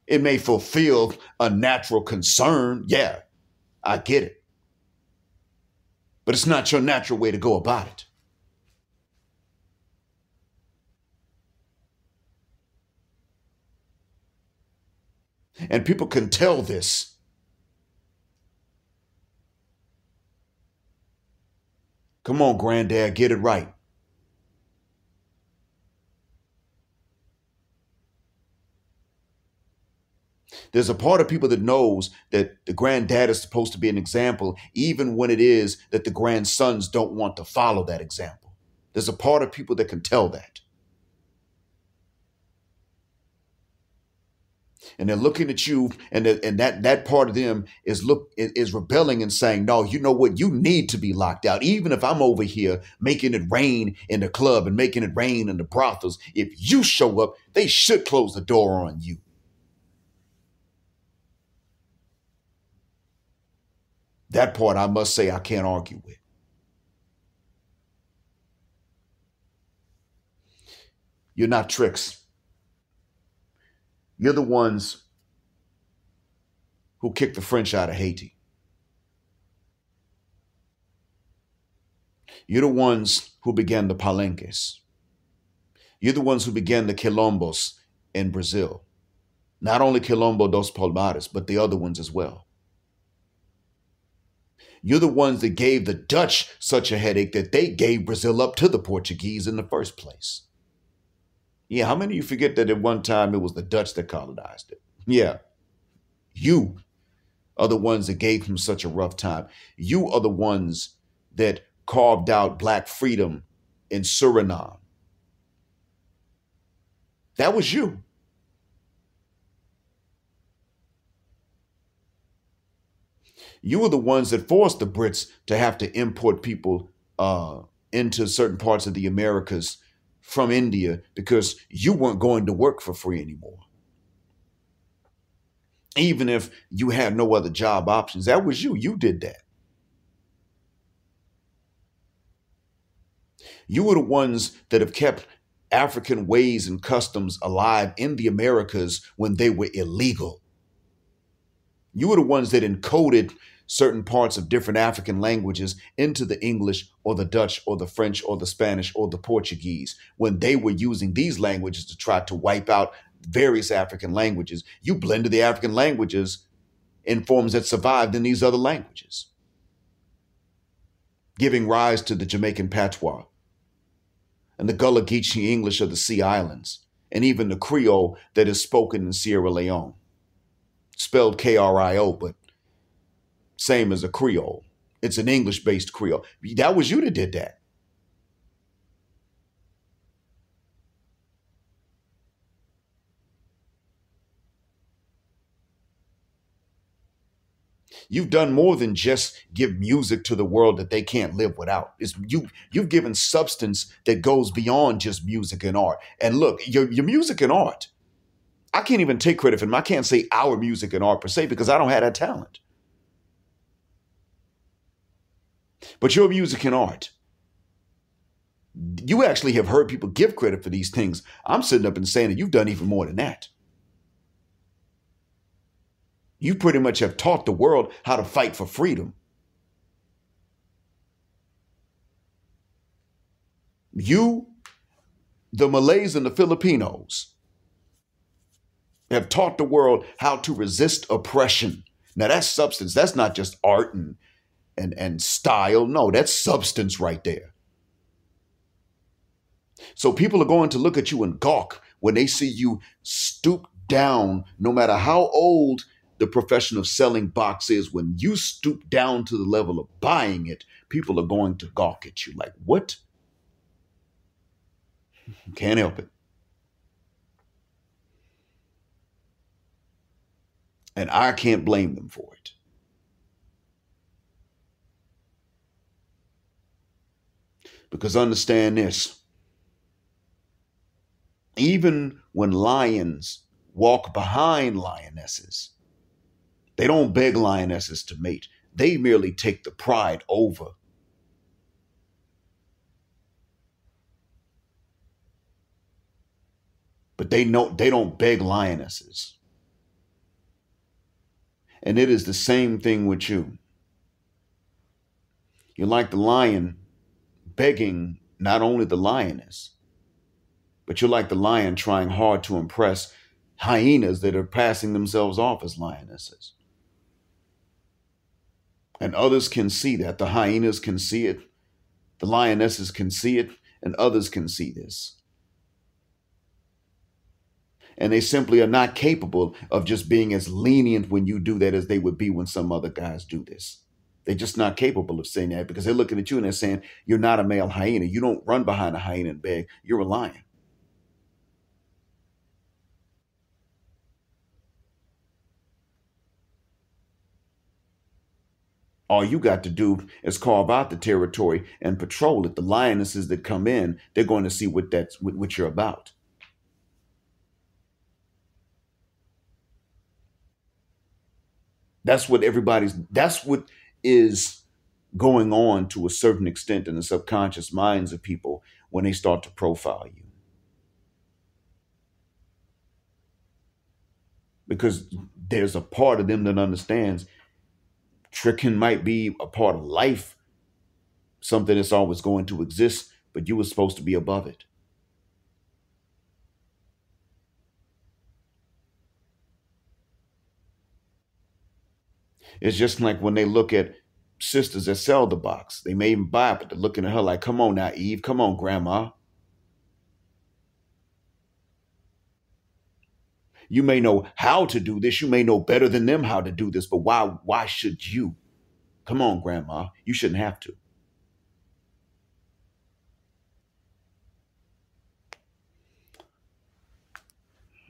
S1: It may fulfill a natural concern. Yeah, I get it. But it's not your natural way to go about it. And people can tell this. Come on, granddad, get it right. There's a part of people that knows that the granddad is supposed to be an example, even when it is that the grandsons don't want to follow that example. There's a part of people that can tell that. And they're looking at you, and that part of them is rebelling and saying, no, you know what? You need to be locked out. Even if I'm over here making it rain in the club and making it rain in the brothels, if you show up, they should close the door on you. That part, I must say, I can't argue with. You're not tricks. You're the ones who kicked the French out of Haiti. You're the ones who began the Palenques. You're the ones who began the Quilombos in Brazil. Not only Quilombo dos Palmares, but the other ones as well. You're the ones that gave the Dutch such a headache that they gave Brazil up to the Portuguese in the first place. Yeah, how many of you forget that at one time it was the Dutch that colonized it? Yeah, you are the ones that gave them such a rough time. You are the ones that carved out black freedom in Suriname. That was you. You were the ones that forced the Brits to have to import people into certain parts of the Americas from India because you weren't going to work for free anymore. Even if you had no other job options, that was you. You did that. You were the ones that have kept African ways and customs alive in the Americas when they were illegal. You were the ones that encoded certain parts of different African languages into the English or the Dutch or the French or the Spanish or the Portuguese when they were using these languages to try to wipe out various African languages. You blended the African languages in forms that survived in these other languages, giving rise to the Jamaican patois and the Gullah Geechee English of the Sea Islands, and even the Creole that is spoken in Sierra Leone. Spelled K-R-I-O, but same as a Creole. It's an English-based Creole. That was you that did that. You've done more than just give music to the world that they can't live without. You've given substance that goes beyond just music and art. And look, your music and art, I can't even take credit for them. I can't say our music and art per se because I don't have that talent. But your music and art, you actually have heard people give credit for these things. I'm sitting up and saying that you've done even more than that. You pretty much have taught the world how to fight for freedom. You, the Malays and the Filipinos, have taught the world how to resist oppression. Now that's substance. That's not just art and style. No, that's substance right there. So people are going to look at you and gawk when they see you stoop down, no matter how old the profession of selling box is. When you stoop down to the level of buying it, people are going to gawk at you like, what? Can't help it. And I can't blame them for it. Because understand this, even when lions walk behind lionesses, they don't beg lionesses to mate. They merely take the pride over. But they know they don't beg lionesses. And it is the same thing with you. You're like the lion begging not only the lioness, but you're like the lion trying hard to impress hyenas that are passing themselves off as lionesses. And others can see that. The hyenas can see it. The lionesses can see it. And others can see this. And they simply are not capable of just being as lenient when you do that as they would be when some other guys do this. They're just not capable of saying that because they're looking at you and they're saying, you're not a male hyena. You don't run behind a hyena and beg. You're a lion. All you got to do is carve out the territory and patrol it. The lionesses that come in, they're going to see what you're about. That's what is going on to a certain extent in the subconscious minds of people when they start to profile you. Because there's a part of them that understands tricking might be a part of life, something that's always going to exist, but you were supposed to be above it. It's just like when they look at sisters that sell the box. They may even buy it, but they're looking at her like, come on now, Eve. Come on, Grandma. You may know how to do this. You may know better than them how to do this, but why should you? Come on, Grandma. You shouldn't have to.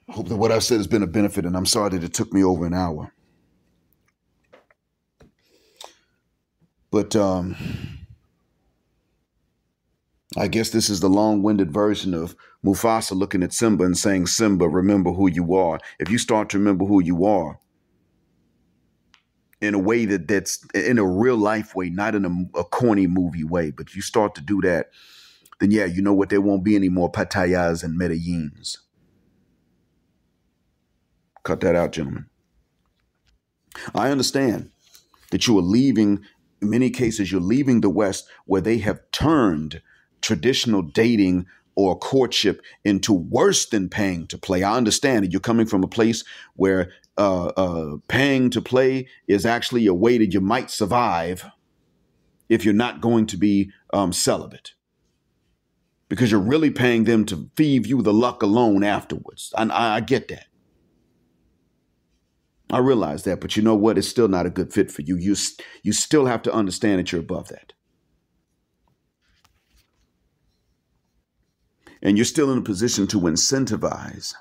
S1: I hope that what I said has been a benefit, and I'm sorry that it took me over an hour. But I guess this is the long-winded version of Mufasa looking at Simba and saying, Simba, remember who you are. If you start to remember who you are in a way that's in a real life way, not in a corny movie way, but you start to do that, then yeah, you know what? There won't be any more Pattayas and Medellins. Cut that out, gentlemen. I understand that you are leaving, in many cases, you're leaving the West where they have turned traditional dating or courtship into worse than paying to play. I understand that you're coming from a place where paying to play is actually a way that you might survive if you're not going to be celibate, because you're really paying them to feed you the luck alone afterwards. I get that. I realize that, but you know what? It's still not a good fit for you. You still have to understand that you're above that. And you're still in a position to incentivize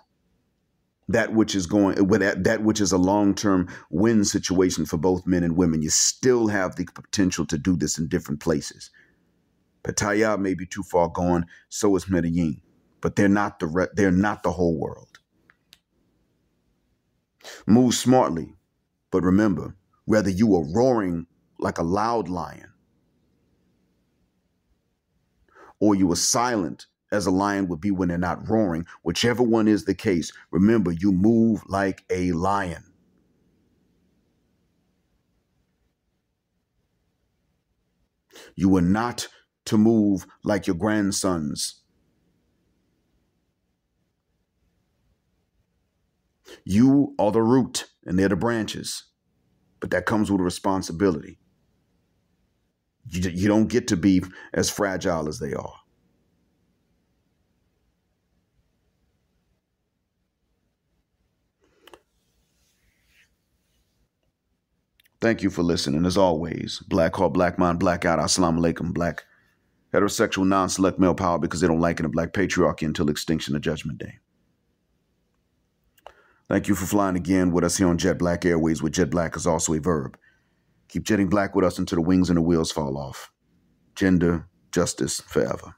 S1: that which is that which is a long-term win situation for both men and women. You still have the potential to do this in different places. Pattaya may be too far gone, so is Medellin, but they're not the whole world. Move smartly, but remember, whether you are roaring like a loud lion or you are silent as a lion would be when they're not roaring, whichever one is the case, remember, you move like a lion. You are not to move like your grandsons. You are the root and they're the branches, but that comes with a responsibility. You don't get to be as fragile as they are. Thank you for listening. As always, Black Heart, Black Mind, Black Out. Assalamu alaikum. Black heterosexual non-select male power because they don't like it in black patriarchy until extinction of Judgment Day. Thank you for flying again with us here on Jet Black Airways, where jet black is also a verb. Keep jetting black with us until the wings and the wheels fall off. Gender, justice, forever.